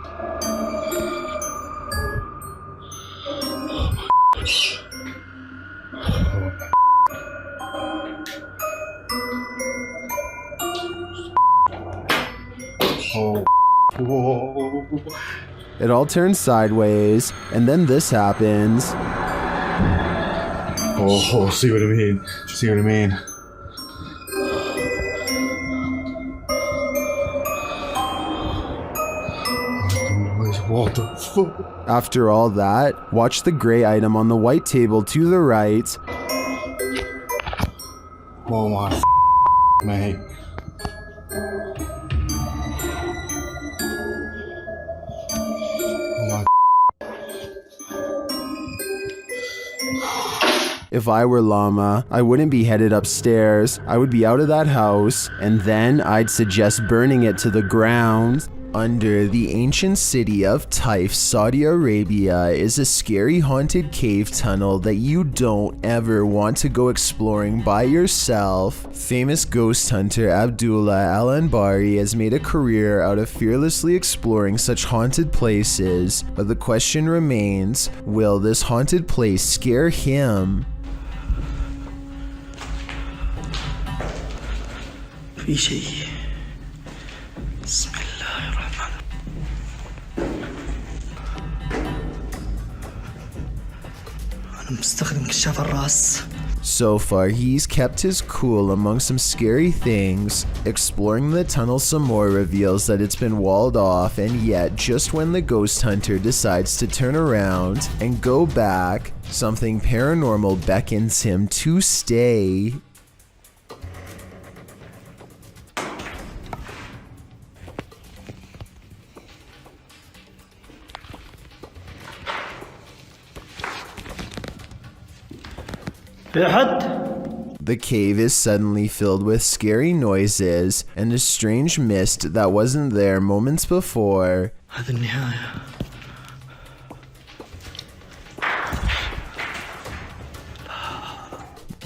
Speaker 1: It all turns sideways, and then this happens.
Speaker 13: Oh, see what I mean? See what I mean? What the fuck?
Speaker 1: After all that, watch the gray item on the white table to the right.
Speaker 13: Oh my f***, mate. If I were Llama, I wouldn't be headed upstairs. I would be out of that house, and then I'd suggest burning it to the ground. Under the ancient city of Taif, Saudi Arabia, is a scary haunted cave tunnel that you don't ever want to go exploring by yourself. Famous ghost hunter Abdullah Al-Anbari has made a career out of fearlessly exploring such haunted places, but the question remains, will this haunted place scare him?
Speaker 17: في شيء بسم الله الرحمن أنا مستخدم كشاف الرأس.
Speaker 1: So far, he's kept his cool among some scary things. Exploring the tunnel some more reveals that it's been walled off, and yet just when the ghost hunter decides to turn around and go back, something paranormal beckons him to stay. The cave is suddenly filled with scary noises and a strange mist that wasn't there moments before.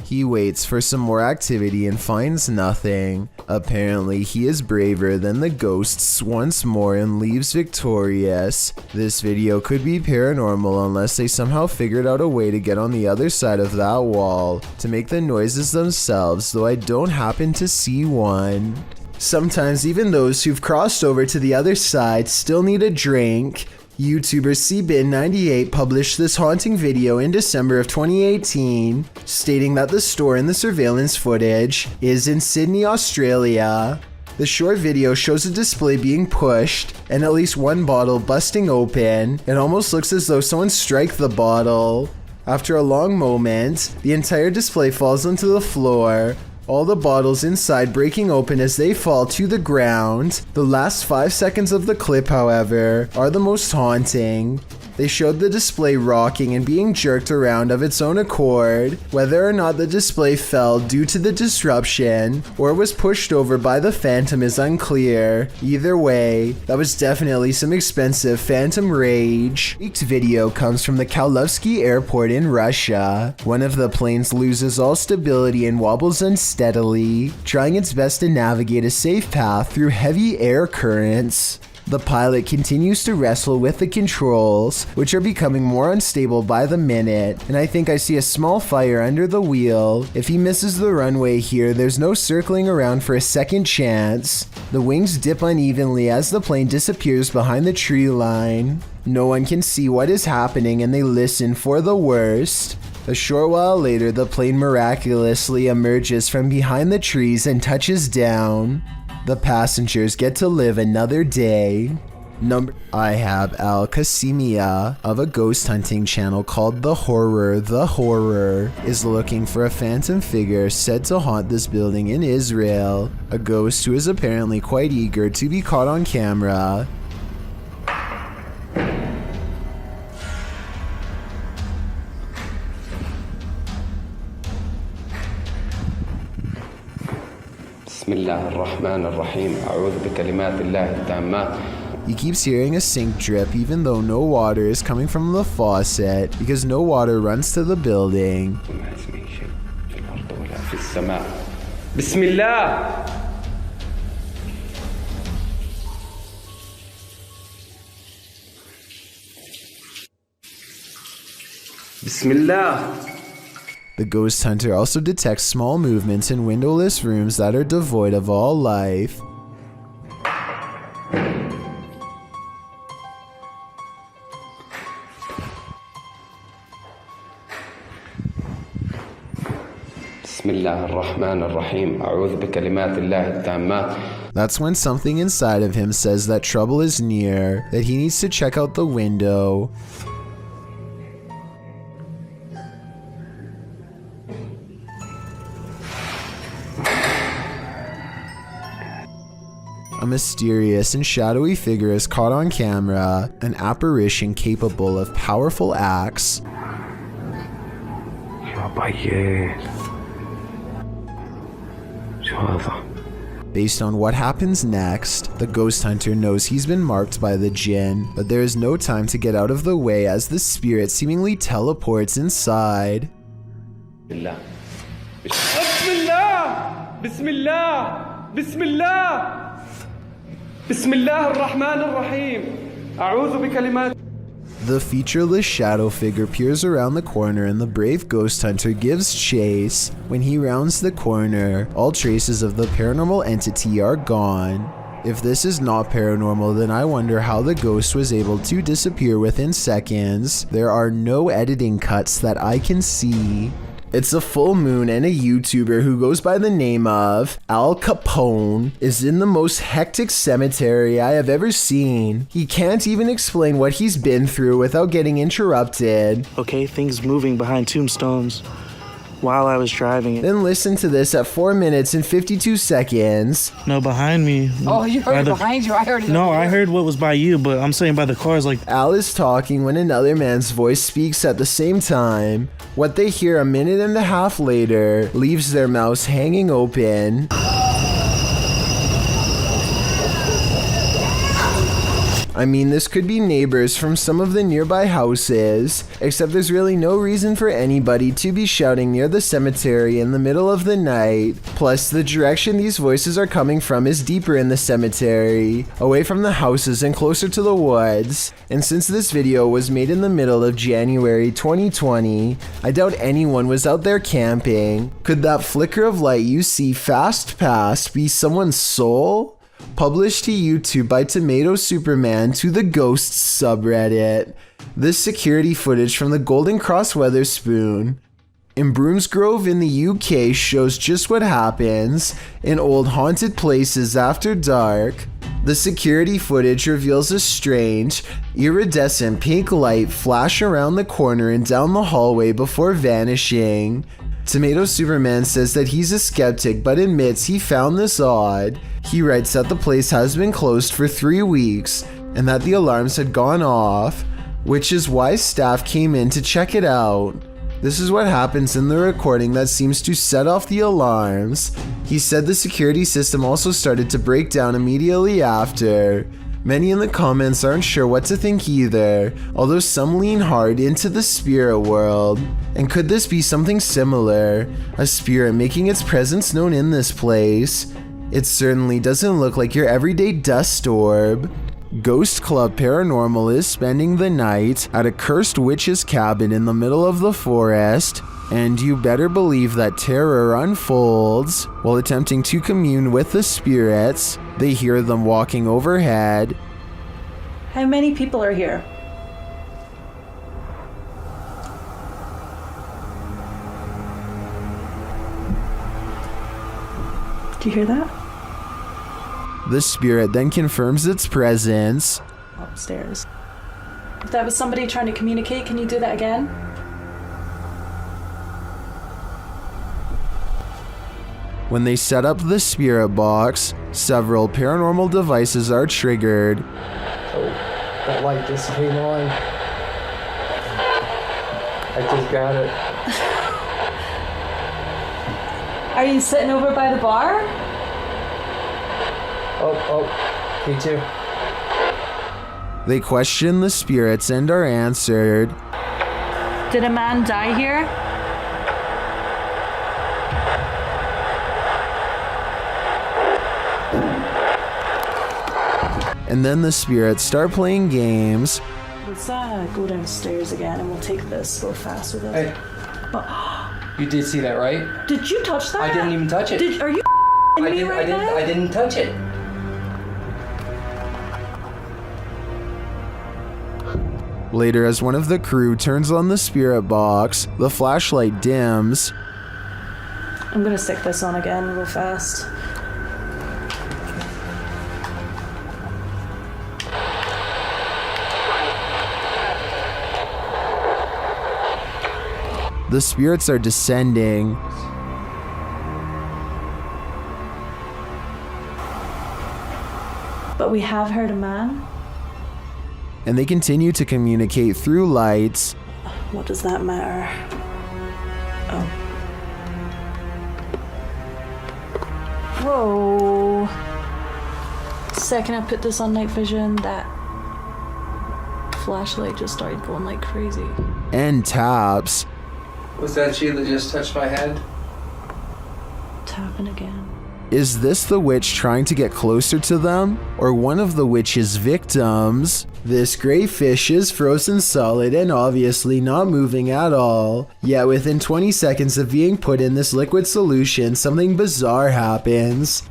Speaker 1: He waits for some more activity and finds nothing. Apparently, he is braver than the ghosts once more and leaves victorious. This video could be paranormal unless they somehow figured out a way to get on the other side of that wall to make the noises themselves, though I don't happen to see one. Sometimes even those who've crossed over to the other side still need a drink. YouTuber CBin98 published this haunting video in December of 2018, stating that the store in the surveillance footage is in Sydney, Australia. The short video shows a display being pushed and at least one bottle busting open. It almost looks as though someone struck the bottle. After a long moment, the entire display falls onto the floor, all the bottles inside breaking open as they fall to the ground. The last 5 seconds of the clip, however, are the most haunting. They showed the display rocking and being jerked around of its own accord. Whether or not the display fell due to the disruption or was pushed over by the phantom is unclear. Either way, that was definitely some expensive phantom rage. Leaked video comes from the Kaluzhsky airport in Russia. One of the planes loses all stability and wobbles unsteadily, trying its best to navigate a safe path through heavy air currents. The pilot continues to wrestle with the controls, which are becoming more unstable by the minute, and I think I see a small fire under the wheel. If he misses the runway here, there's no circling around for a second chance. The wings dip unevenly as the plane disappears behind the tree line. No one can see what is happening and they listen for the worst. A short while later, the plane miraculously emerges from behind the trees and touches down. The passengers get to live another day. I have Al Qasimia of a ghost hunting channel called The Horror. The Horror is looking for a phantom figure said to haunt this building in Israel. A ghost who is apparently quite eager to be caught on camera. He keeps hearing a sink drip even though no water is coming from the faucet because no water runs to the building.
Speaker 10: Bismillah.
Speaker 1: The ghost hunter also detects small movements in windowless rooms that are devoid of all life. That's when something inside of him says that trouble is near, that he needs to check out the window. A mysterious and shadowy figure is caught on camera, an apparition capable of powerful acts. Based on what happens next, the ghost hunter knows he's been marked by the jinn, but there is no time to get out of the way as the spirit seemingly teleports inside.
Speaker 8: Bismillah. Bismillah. Bismillah. Bismillah ar-Rahman ar-Rahim. A'udhu bi-kalimat.
Speaker 1: The featureless shadow figure peers around the corner and the brave ghost hunter gives chase. When he rounds the corner, all traces of the paranormal entity are gone. If this is not paranormal, then I wonder how the ghost was able to disappear within seconds. There are no editing cuts that I can see. It's a full moon and a YouTuber who goes by the name of Al Capone is in the most hectic cemetery I have ever seen. He can't even explain what he's been through without getting interrupted.
Speaker 18: Okay, things moving behind tombstones while I was driving.
Speaker 1: Then listen to this at 4 minutes and 52 seconds.
Speaker 18: No, behind me.
Speaker 4: Oh, you heard it behind you? I heard it.
Speaker 18: No, I heard what was by you, but I'm saying by the cars like...
Speaker 1: Al is talking when another man's voice speaks at the same time. What they hear a minute and a half later leaves their mouths hanging open. I mean, this could be neighbors from some of the nearby houses, except there's really no reason for anybody to be shouting near the cemetery in the middle of the night. Plus, the direction these voices are coming from is deeper in the cemetery, away from the houses and closer to the woods. And since this video was made in the middle of January 2020, I doubt anyone was out there camping. Could that flicker of light you see fast past be someone's soul? Published to YouTube by Tomato Superman to the Ghosts subreddit. This security footage from the Golden Cross Weatherspoon. In Broomsgrove in the UK shows just what happens in old haunted places after dark. The security footage reveals a strange, iridescent pink light flash around the corner and down the hallway before vanishing. Tomato Superman says that he's a skeptic but admits he found this odd. He writes that the place has been closed for 3 weeks and that the alarms had gone off, which is why staff came in to check it out. This is what happens in the recording that seems to set off the alarms. He said the security system also started to break down immediately after. Many in the comments aren't sure what to think either, although some lean hard into the spirit world. And could this be something similar? A spirit making its presence known in this place? It certainly doesn't look like your everyday dust orb. Ghost Club Paranormal is spending the night at a cursed witch's cabin in the middle of the forest, and you better believe that terror unfolds. While attempting to commune with the spirits, they hear them walking overhead.
Speaker 6: How many people are here? Do you hear that?
Speaker 1: The spirit then confirms its presence.
Speaker 6: Upstairs. If that was somebody trying to communicate, can you do that again?
Speaker 1: When they set up the spirit box, several paranormal devices are triggered.
Speaker 5: Oh, that light just came on. I just got it.
Speaker 6: Are you sitting over by the bar?
Speaker 5: Oh, me too.
Speaker 1: They question the spirits and are answered.
Speaker 6: Did a man die here?
Speaker 1: And then the spirits start playing games.
Speaker 6: Let's go downstairs again and we'll take this real fast with us.
Speaker 12: Hey. You did see that, right?
Speaker 6: Did you touch that?
Speaker 12: I didn't even touch it.
Speaker 6: Are you me right now?
Speaker 12: I didn't touch it.
Speaker 1: Later, as one of the crew turns on the spirit box, the flashlight dims.
Speaker 6: I'm gonna stick this on again real fast.
Speaker 1: The spirits are descending.
Speaker 6: But we have heard a man.
Speaker 1: And they continue to communicate through lights.
Speaker 6: What does that matter? Oh. Whoa. Second I put this on night vision, that flashlight just started going like crazy.
Speaker 1: And taps.
Speaker 12: Was that she that just touched my head?
Speaker 6: Tapping again.
Speaker 1: Is this the witch trying to get closer to them? Or one of the witch's victims? This gray fish is frozen solid and obviously not moving at all. Yet within 20 seconds of being put in this liquid solution, something bizarre happens.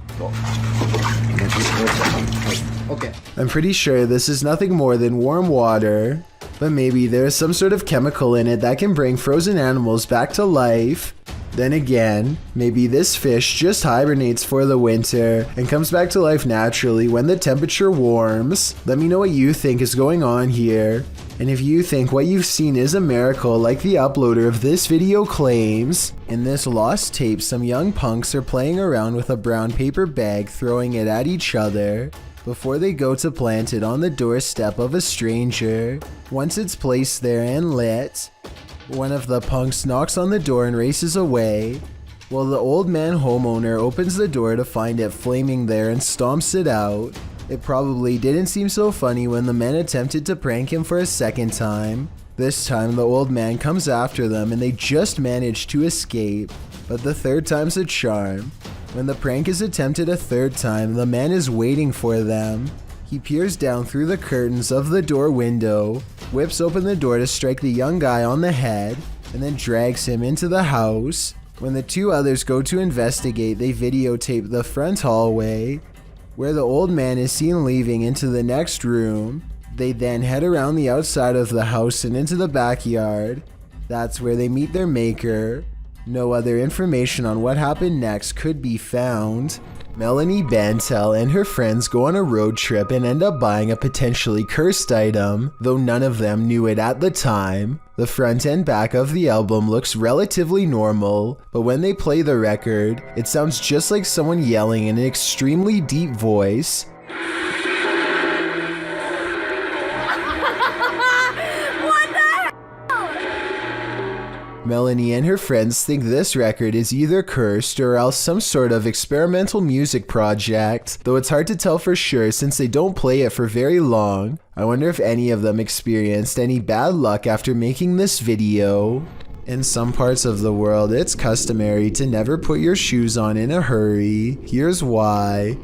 Speaker 12: Okay.
Speaker 1: I'm pretty sure this is nothing more than warm water. But maybe there's some sort of chemical in it that can bring frozen animals back to life. Then again, maybe this fish just hibernates for the winter and comes back to life naturally when the temperature warms. Let me know what you think is going on here. And if you think what you've seen is a miracle like the uploader of this video claims. In this lost tape, some young punks are playing around with a brown paper bag, throwing it at each other before they go to plant it on the doorstep of a stranger. Once it's placed there and lit, one of the punks knocks on the door and races away, while the old man homeowner opens the door to find it flaming there and stomps it out. It probably didn't seem so funny when the men attempted to prank him for a second time. This time the old man comes after them and they just manage to escape, but the third time's a charm. When the prank is attempted a third time, the man is waiting for them. He peers down through the curtains of the door window, whips open the door to strike the young guy on the head, and then drags him into the house. When the two others go to investigate, they videotape the front hallway, where the old man is seen leaving into the next room. They then head around the outside of the house and into the backyard. That's where they meet their maker.
Speaker 13: No other information on what happened next could be found. Melanie Bantel and her friends go on a road trip and end up buying a potentially cursed item, though none of them knew it at the time. The front and back of the album looks relatively normal, but when they play the record, it sounds just like someone yelling in an extremely deep voice. Melanie and her friends think this record is either cursed or else some sort of experimental music project, though it's hard to tell for sure since they don't play it for very long. I wonder if any of them experienced any bad luck after making this video. In some parts of the world, it's customary to never put your shoes on in a hurry. Here's why.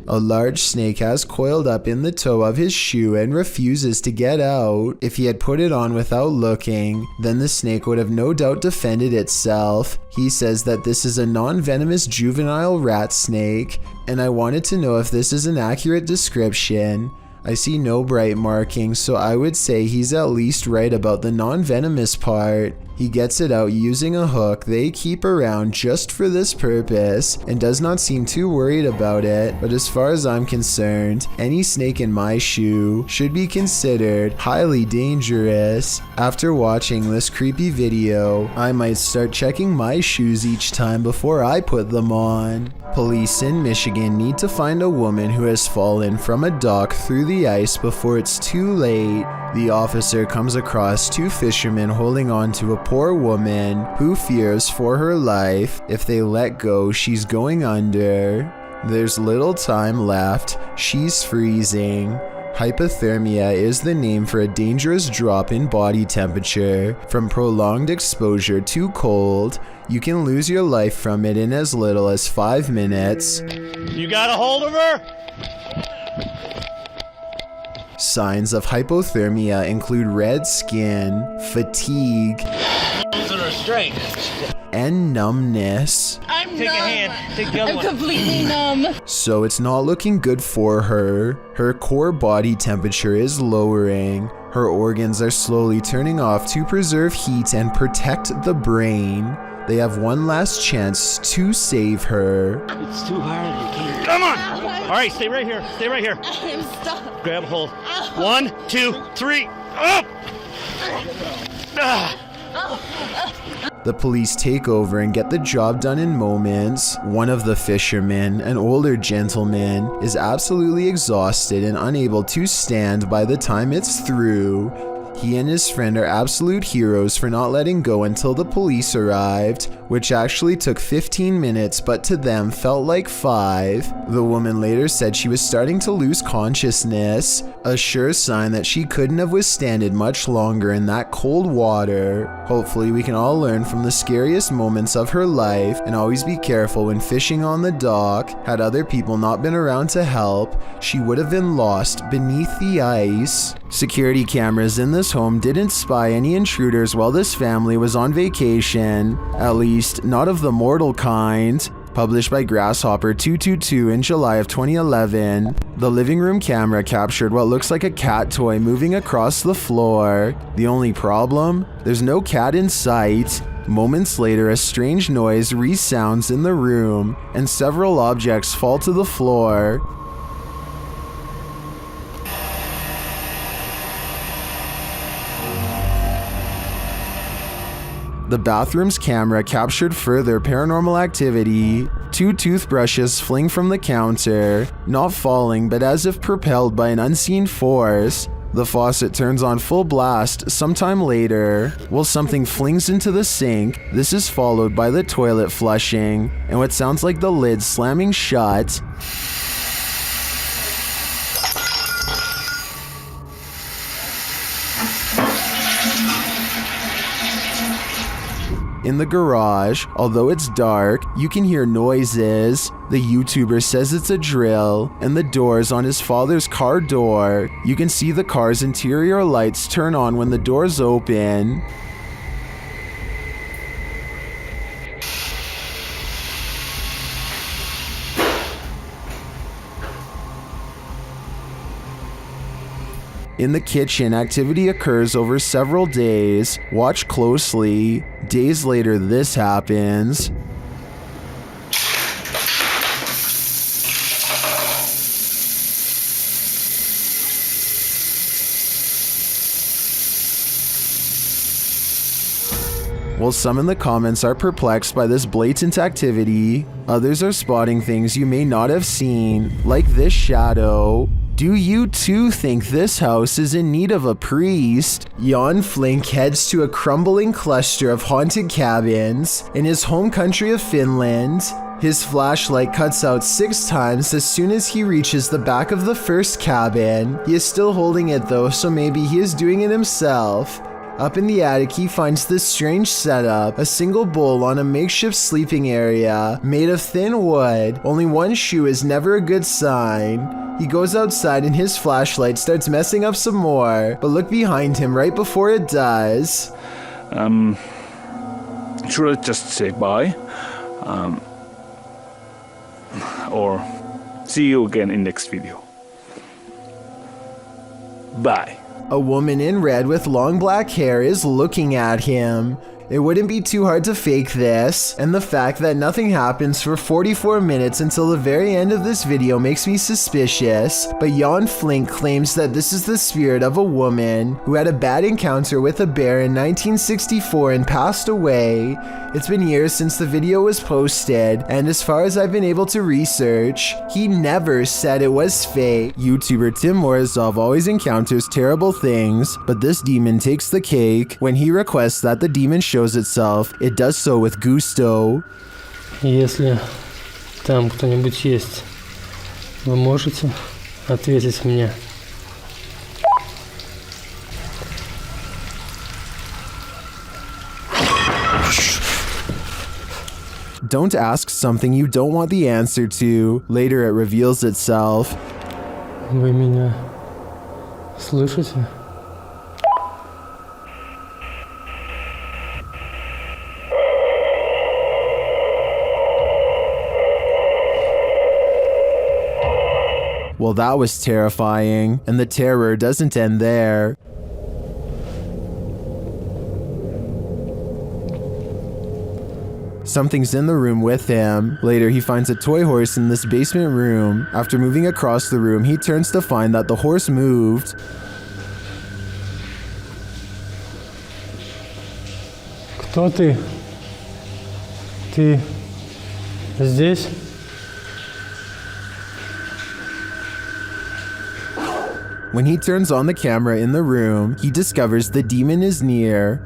Speaker 13: A large snake has coiled up in the toe of his shoe and refuses to get out. If he had put it on without looking, then the snake would have no doubt defended itself. He says that this is a non-venomous juvenile rat snake, and I wanted to know if this is an accurate description. I see no bright markings, so I would say he's at least right about the non-venomous part. He gets it out using a hook they keep around just for this purpose and does not seem too worried about it, but as far as I'm concerned, any snake in my shoe should be considered highly dangerous. After watching this creepy video, I might start checking my shoes each time before I put them on. Police in Michigan need to find a woman who has fallen from a dock through the ice before it's too late. The officer comes across two fishermen holding on to a poor woman who fears for her life. If they let go, she's going under. There's little time left. She's freezing. Hypothermia is the name for a dangerous drop in body temperature from prolonged exposure to cold. You can lose your life from it in as little as 5 minutes.
Speaker 19: You got a hold of her?
Speaker 13: Signs of hypothermia include red skin, fatigue,
Speaker 19: Losing her strength.
Speaker 13: and numbness.
Speaker 19: I'm Take numb. A hand. Take the other one.
Speaker 4: I'm completely numb.
Speaker 13: So it's not looking good for her. Her core body temperature is lowering. Her organs are slowly turning off to preserve heat and protect the brain. They have one last chance to save her.
Speaker 19: It's too hard. We can't. Come on. All right, stay right here. Stay right here.
Speaker 4: I'm stuck.
Speaker 19: Grab hold. 1, 2, 3. Up.
Speaker 13: The police take over and get the job done in moments. One of the fishermen, an older gentleman, is absolutely exhausted and unable to stand by the time it's through. He and his friend are absolute heroes for not letting go until the police arrived, which actually took 15 minutes but to them felt like 5. The woman later said she was starting to lose consciousness, a sure sign that she couldn't have withstanded much longer in that cold water. Hopefully we can all learn from the scariest moments of her life and always be careful when fishing on the dock. Had other people not been around to help, she would have been lost beneath the ice. Security cameras in this home didn't spy any intruders while this family was on vacation, at least not of the mortal kind. Published by Grasshopper 222 in July of 2011, the living room camera captured what looks like a cat toy moving across the floor. The only problem? There's no cat in sight. Moments later, a strange noise resounds in the room, and several objects fall to the floor. The bathroom's camera captured further paranormal activity. 2 toothbrushes fling from the counter, not falling but as if propelled by an unseen force. The faucet turns on full blast sometime later, while something flings into the sink. This is followed by the toilet flushing, and what sounds like the lid slamming shut. In the garage, although it's dark, you can hear noises. The YouTuber says it's a drill, and the doors on his father's car door. You can see the car's interior lights turn on when the doors open. In the kitchen, activity occurs over several days. Watch closely. Days later, this happens. While some in the comments are perplexed by this blatant activity, others are spotting things you may not have seen, like this shadow. Do you too think this house is in need of a priest? Jan Flink heads to a crumbling cluster of haunted cabins in his home country of Finland. His flashlight cuts out 6 times as soon as he reaches the back of the first cabin. He is still holding it though, so maybe he is doing it himself. Up in the attic, he finds this strange setup, a single bowl on a makeshift sleeping area made of thin wood. Only one shoe is never a good sign. He goes outside and his flashlight starts messing up some more, but look behind him right before it does.
Speaker 20: Should I just say bye? Or see you again in next video. Bye.
Speaker 13: A woman in red with long black hair is looking at him. It wouldn't be too hard to fake this, and the fact that nothing happens for 44 minutes until the very end of this video makes me suspicious, but Jan Flink claims that this is the spirit of a woman who had a bad encounter with a bear in 1964 and passed away. It's been years since the video was posted, and as far as I've been able to research, he never said it was fake. YouTuber Tim Morozov always encounters terrible things, but this demon takes the cake. When he requests that the demon shows itself, it does so with gusto.
Speaker 21: Если там кто-нибудь есть, вы можете ответить мне?
Speaker 13: Don't ask something you don't want the answer to. Later it reveals itself.
Speaker 21: Вы меня слышите?
Speaker 13: Well, that was terrifying, and the terror doesn't end there. Something's in the room with him. Later, he finds a toy horse in this basement room. After moving across the room, he turns to find that the horse moved.
Speaker 21: Кто ты? Ты здесь?
Speaker 13: When he turns on the camera in the room, he discovers the demon is near.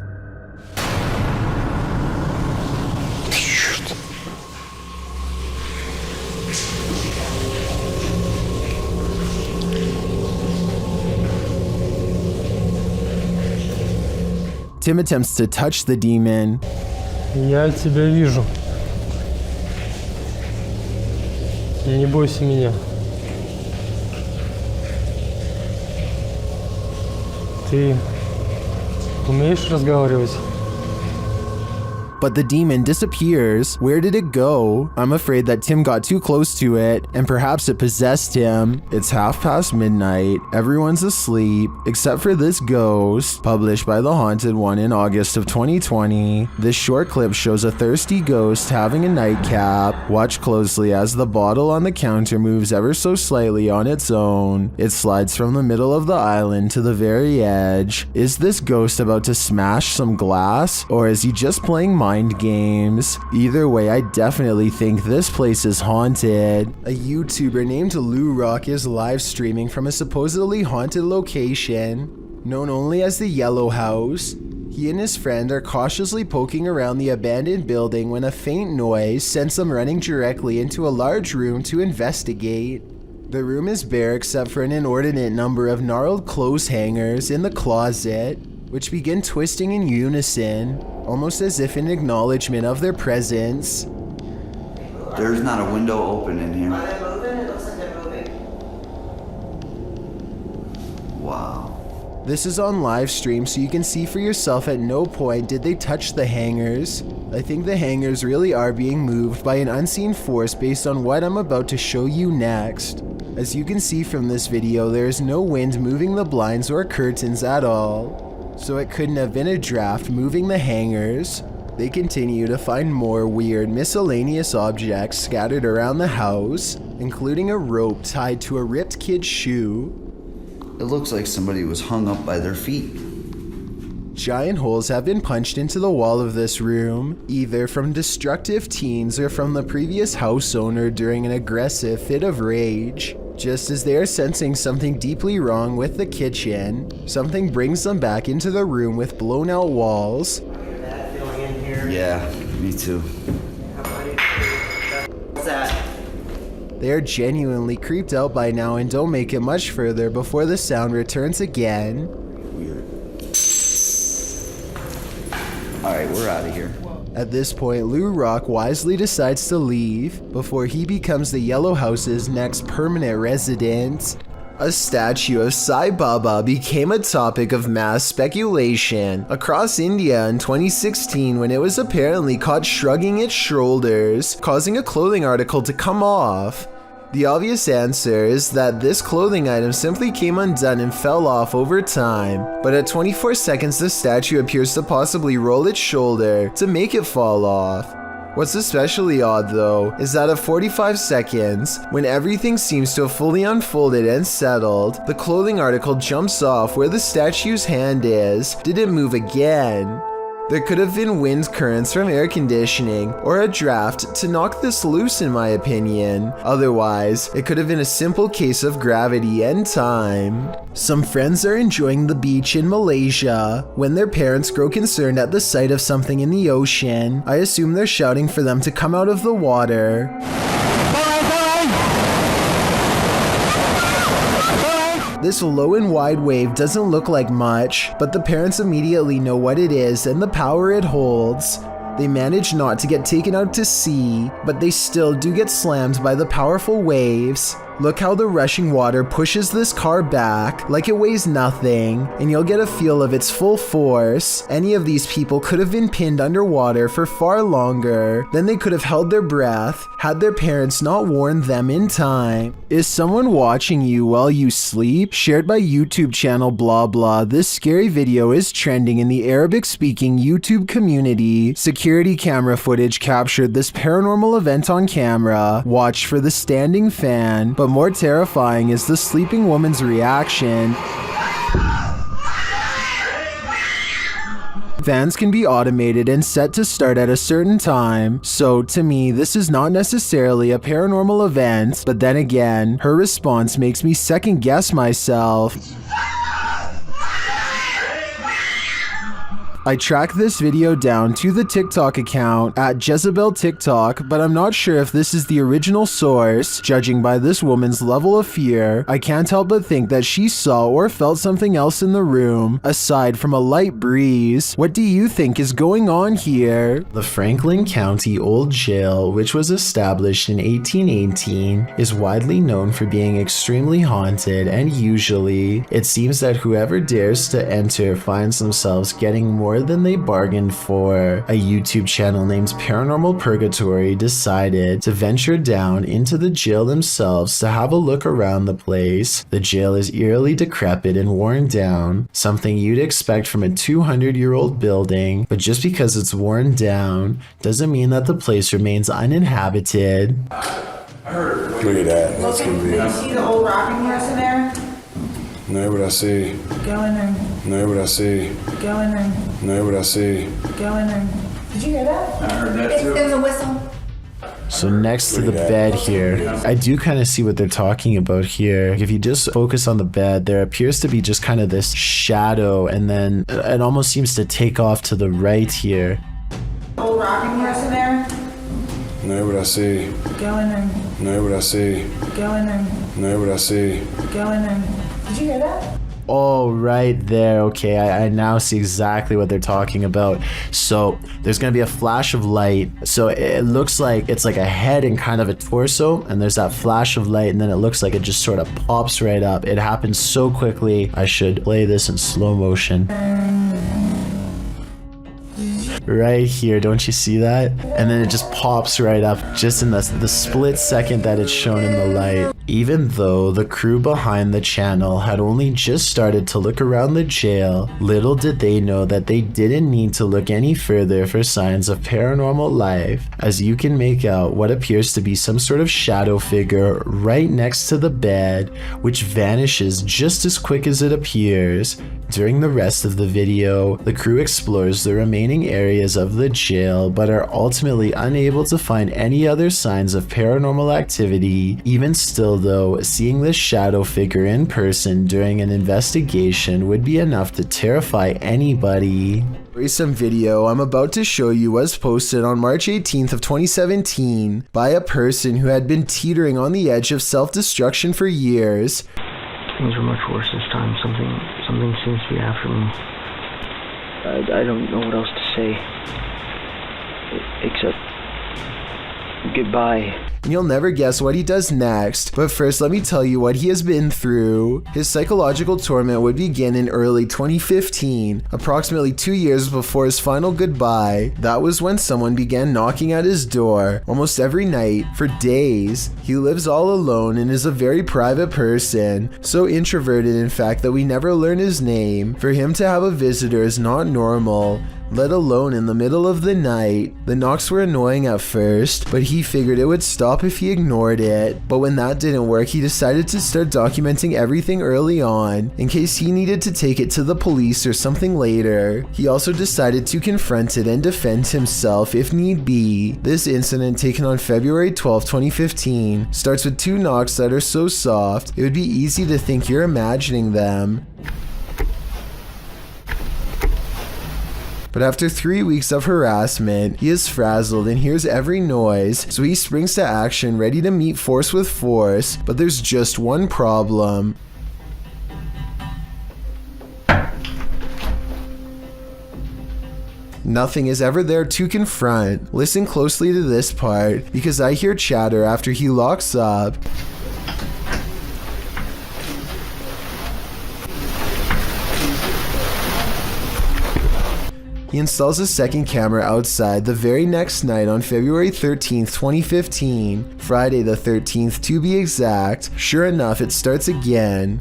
Speaker 13: Tim attempts to touch the demon.
Speaker 21: Я тебя вижу. Не бойся меня. Ты умеешь разговаривать?
Speaker 13: But the demon disappears. Where did it go? I'm afraid that Tim got too close to it, and perhaps it possessed him. It's midnight. Everyone's asleep, except for this ghost, published by The Haunted One in August of 2020. This short clip shows a thirsty ghost having a nightcap. Watch closely as the bottle on the counter moves ever so slightly on its own. It slides from the middle of the island to the very edge. Is this ghost about to smash some glass, or is he just playing mind games? Either way, I definitely think this place is haunted. A YouTuber named Lou Rock is live streaming from a supposedly haunted location, known only as the Yellow House. He and his friend are cautiously poking around the abandoned building when a faint noise sends them running directly into a large room to investigate. The room is bare except for an inordinate number of gnarled clothes hangers in the closet, which begin twisting in unison, almost as if in acknowledgement of their presence.
Speaker 22: There's not a window open in here.
Speaker 23: Are they moving? It looks like they're moving.
Speaker 22: Wow.
Speaker 13: This is on live stream, so you can see for yourself at no point did they touch the hangers. I think the hangers really are being moved by an unseen force based on what I'm about to show you next.
Speaker 1: As you can see from this video, there is no wind moving the blinds or curtains at all, so it couldn't have been a draft moving the hangers. They continue to find more weird miscellaneous objects scattered around the house, including a rope tied to a ripped kid's shoe.
Speaker 22: It looks like somebody was hung up by their feet.
Speaker 1: Giant holes have been punched into the wall of this room, either from destructive teens or from the previous house owner during an aggressive fit of rage. Just as they are sensing something deeply wrong with the kitchen, something brings them back into the room with blown out walls.
Speaker 22: Yeah, me too.
Speaker 23: What's that?
Speaker 1: They are genuinely creeped out by now and don't make it much further before the sound returns again.
Speaker 22: Weird. Alright, we're out of here.
Speaker 1: At this point, Lou Rock wisely decides to leave before he becomes the Yellow House's next permanent resident. A statue of Sai Baba became a topic of mass speculation across India in 2016 when it was apparently caught shrugging its shoulders, causing a clothing article to come off. The obvious answer is that this clothing item simply came undone and fell off over time, but at 24 seconds the statue appears to possibly roll its shoulder to make it fall off. What's especially odd though, is that at 45 seconds, when everything seems to have fully unfolded and settled, the clothing article jumps off where the statue's hand is, didn't move again. There could have been wind currents from air conditioning or a draft to knock this loose in my opinion. Otherwise, it could have been a simple case of gravity and time. Some friends are enjoying the beach in Malaysia. When their parents grow concerned at the sight of something in the ocean, I assume they're shouting for them to come out of the water. This low and wide wave doesn't look like much, but the parents immediately know what it is and the power it holds. They manage not to get taken out to sea, but they still do get slammed by the powerful waves. Look how the rushing water pushes this car back like it weighs nothing, and you'll get a feel of its full force. Any of these people could have been pinned underwater for far longer. Then they could have held their breath had their parents not warned them in time. Is someone watching you while you sleep? Shared by YouTube channel blah blah. This scary video is trending in the Arabic speaking YouTube community. Security camera footage captured this paranormal event on camera. Watch for the standing fan. But more terrifying is the sleeping woman's reaction. Fans can be automated and set to start at a certain time, so to me this is not necessarily a paranormal event, but then again, her response makes me second guess myself. I tracked this video down to the TikTok account at Jezebel TikTok, but I'm not sure if this is the original source. Judging by this woman's level of fear, I can't help but think that she saw or felt something else in the room, aside from a light breeze. What do you think is going on here? The Franklin County Old Jail, which was established in 1818, is widely known for being extremely haunted, and usually, it seems that whoever dares to enter finds themselves getting more than they bargained for. A YouTube channel named Paranormal Purgatory decided to venture down into the jail themselves to have a look around the place. The jail is eerily decrepit and worn down, something you'd expect from a 200-year-old building, but just because it's worn down doesn't mean that the place remains uninhabited.
Speaker 10: Look at that. That's
Speaker 2: Look, do you see the old rocking horse in there?
Speaker 10: No, what I see.
Speaker 2: Go in there.
Speaker 10: No, what I see.
Speaker 2: Go in there.
Speaker 10: No, what I see.
Speaker 2: Go in there. Did you hear that?
Speaker 10: I heard that too.
Speaker 2: It was a whistle.
Speaker 1: So next to the bed here, I do kind of see what they're talking about here. If you just focus on the bed, there appears to be just kind of this shadow, and then it almost seems to take off to the right here.
Speaker 2: Old rocking horse in there?
Speaker 10: No, what I see.
Speaker 2: Go in there.
Speaker 10: No, what I see.
Speaker 2: Go in there.
Speaker 10: No, what I see.
Speaker 2: Go in there. Did you hear that?
Speaker 1: Oh, right there. Okay, I now see exactly what they're talking about. So there's going to be a flash of light. So it looks like it's like a head and kind of a torso, and there's that flash of light, and then it looks like it just sort of pops right up. It happens so quickly. I should play this in slow motion. Right here, don't you see that? And then it just pops right up just in the split second that it's shown in the light. Even though the crew behind the channel had only just started to look around the jail, little did they know that they didn't need to look any further for signs of paranormal life, as you can make out what appears to be some sort of shadow figure right next to the bed, which vanishes just as quick as it appears. During the rest of the video, the crew explores the remaining areas of the jail but are ultimately unable to find any other signs of paranormal activity. Even still though, seeing this shadow figure in person during an investigation would be enough to terrify anybody. Some video I'm about to show you was posted on March 18th of 2017 by a person who had been teetering on the edge of self-destruction for years.
Speaker 12: Things are much worse this time. Something seems to be after me. I don't know what else to say. Except goodbye.
Speaker 1: You'll never guess what he does next, but first let me tell you what he has been through. His psychological torment would begin in early 2015, approximately 2 years before his final goodbye. That was when someone began knocking at his door almost every night for days. He lives all alone and is a very private person, so introverted in fact that we never learn his name. For him to have a visitor is not normal, let alone in the middle of the night. The knocks were annoying at first, but he figured it would stop if he ignored it. But when that didn't work, he decided to start documenting everything early on, in case he needed to take it to the police or something later. He also decided to confront it and defend himself if need be. This incident, taken on February 12, 2015, starts with 2 knocks that are so soft, it would be easy to think you're imagining them. But after 3 weeks of harassment, he is frazzled and hears every noise, so he springs to action ready to meet force with force, but there's just one problem. Nothing is ever there to confront. Listen closely to this part, because I hear chatter after he locks up. He installs a second camera outside the very next night on February 13th, 2015, Friday the 13th to be exact. Sure enough, it starts again.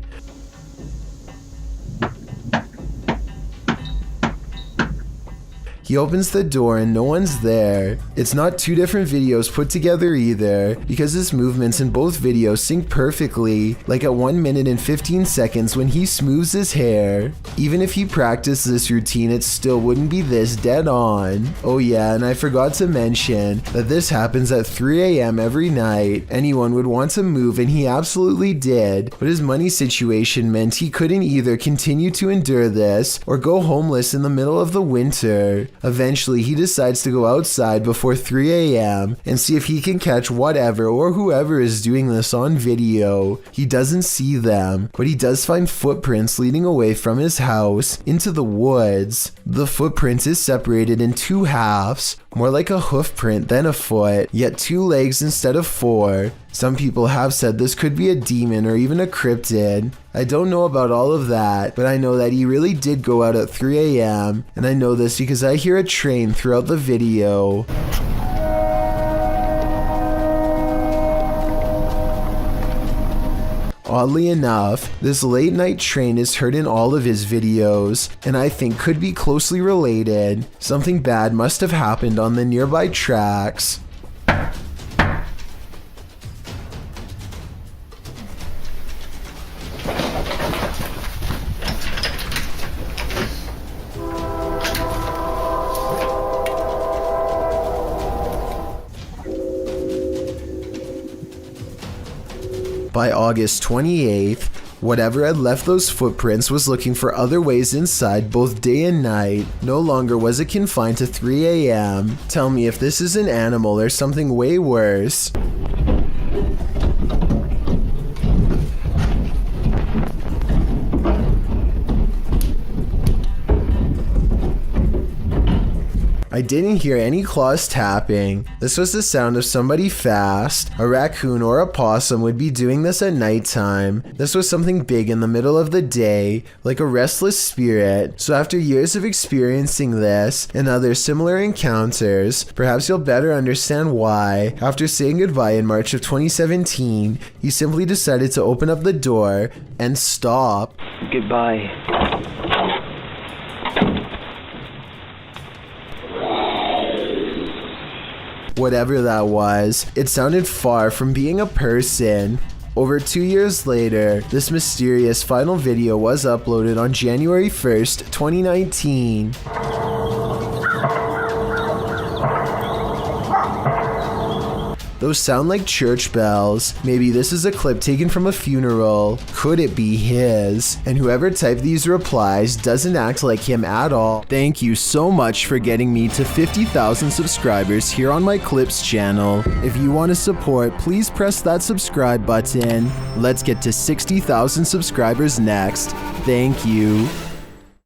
Speaker 1: He opens the door and no one's there. It's not 2 different videos put together either, because his movements in both videos sync perfectly, like at 1 minute and 15 seconds when he smooths his hair. Even if he practiced this routine, it still wouldn't be this dead on. Oh yeah, and I forgot to mention that this happens at 3 a.m. every night. Anyone would want to move and he absolutely did, but his money situation meant he couldn't either continue to endure this or go homeless in the middle of the winter. Eventually, he decides to go outside before 3 a.m. and see if he can catch whatever or whoever is doing this on video. He doesn't see them, but he does find footprints leading away from his house into the woods. The footprint is separated in 2 halves, more like a hoof print than a foot, yet 2 legs instead of 4. Some people have said this could be a demon or even a cryptid. I don't know about all of that, but I know that he really did go out at 3 a.m. and I know this because I hear a train throughout the video. Oddly enough, this late night train is heard in all of his videos, and I think could be closely related. Something bad must have happened on the nearby tracks. By August 28th, whatever had left those footprints was looking for other ways inside both day and night. No longer was it confined to 3 a.m. Tell me if this is an animal or something way worse. I didn't hear any claws tapping. This was the sound of somebody fast. A raccoon or a possum would be doing this at nighttime. This was something big in the middle of the day, like a restless spirit. So after years of experiencing this and other similar encounters, perhaps you'll better understand why, after saying goodbye in March of 2017, he simply decided to open up the door and stop.
Speaker 12: Goodbye.
Speaker 1: Whatever that was, it sounded far from being a person. Over 2 years later, this mysterious final video was uploaded on January 1st, 2019. Those sound like church bells. Maybe this is a clip taken from a funeral. Could it be his? And whoever typed these replies doesn't act like him at all. Thank you so much for getting me to 50,000 subscribers here on my Clips channel. If you want to support, please press that subscribe button. Let's get to 60,000 subscribers next. Thank you.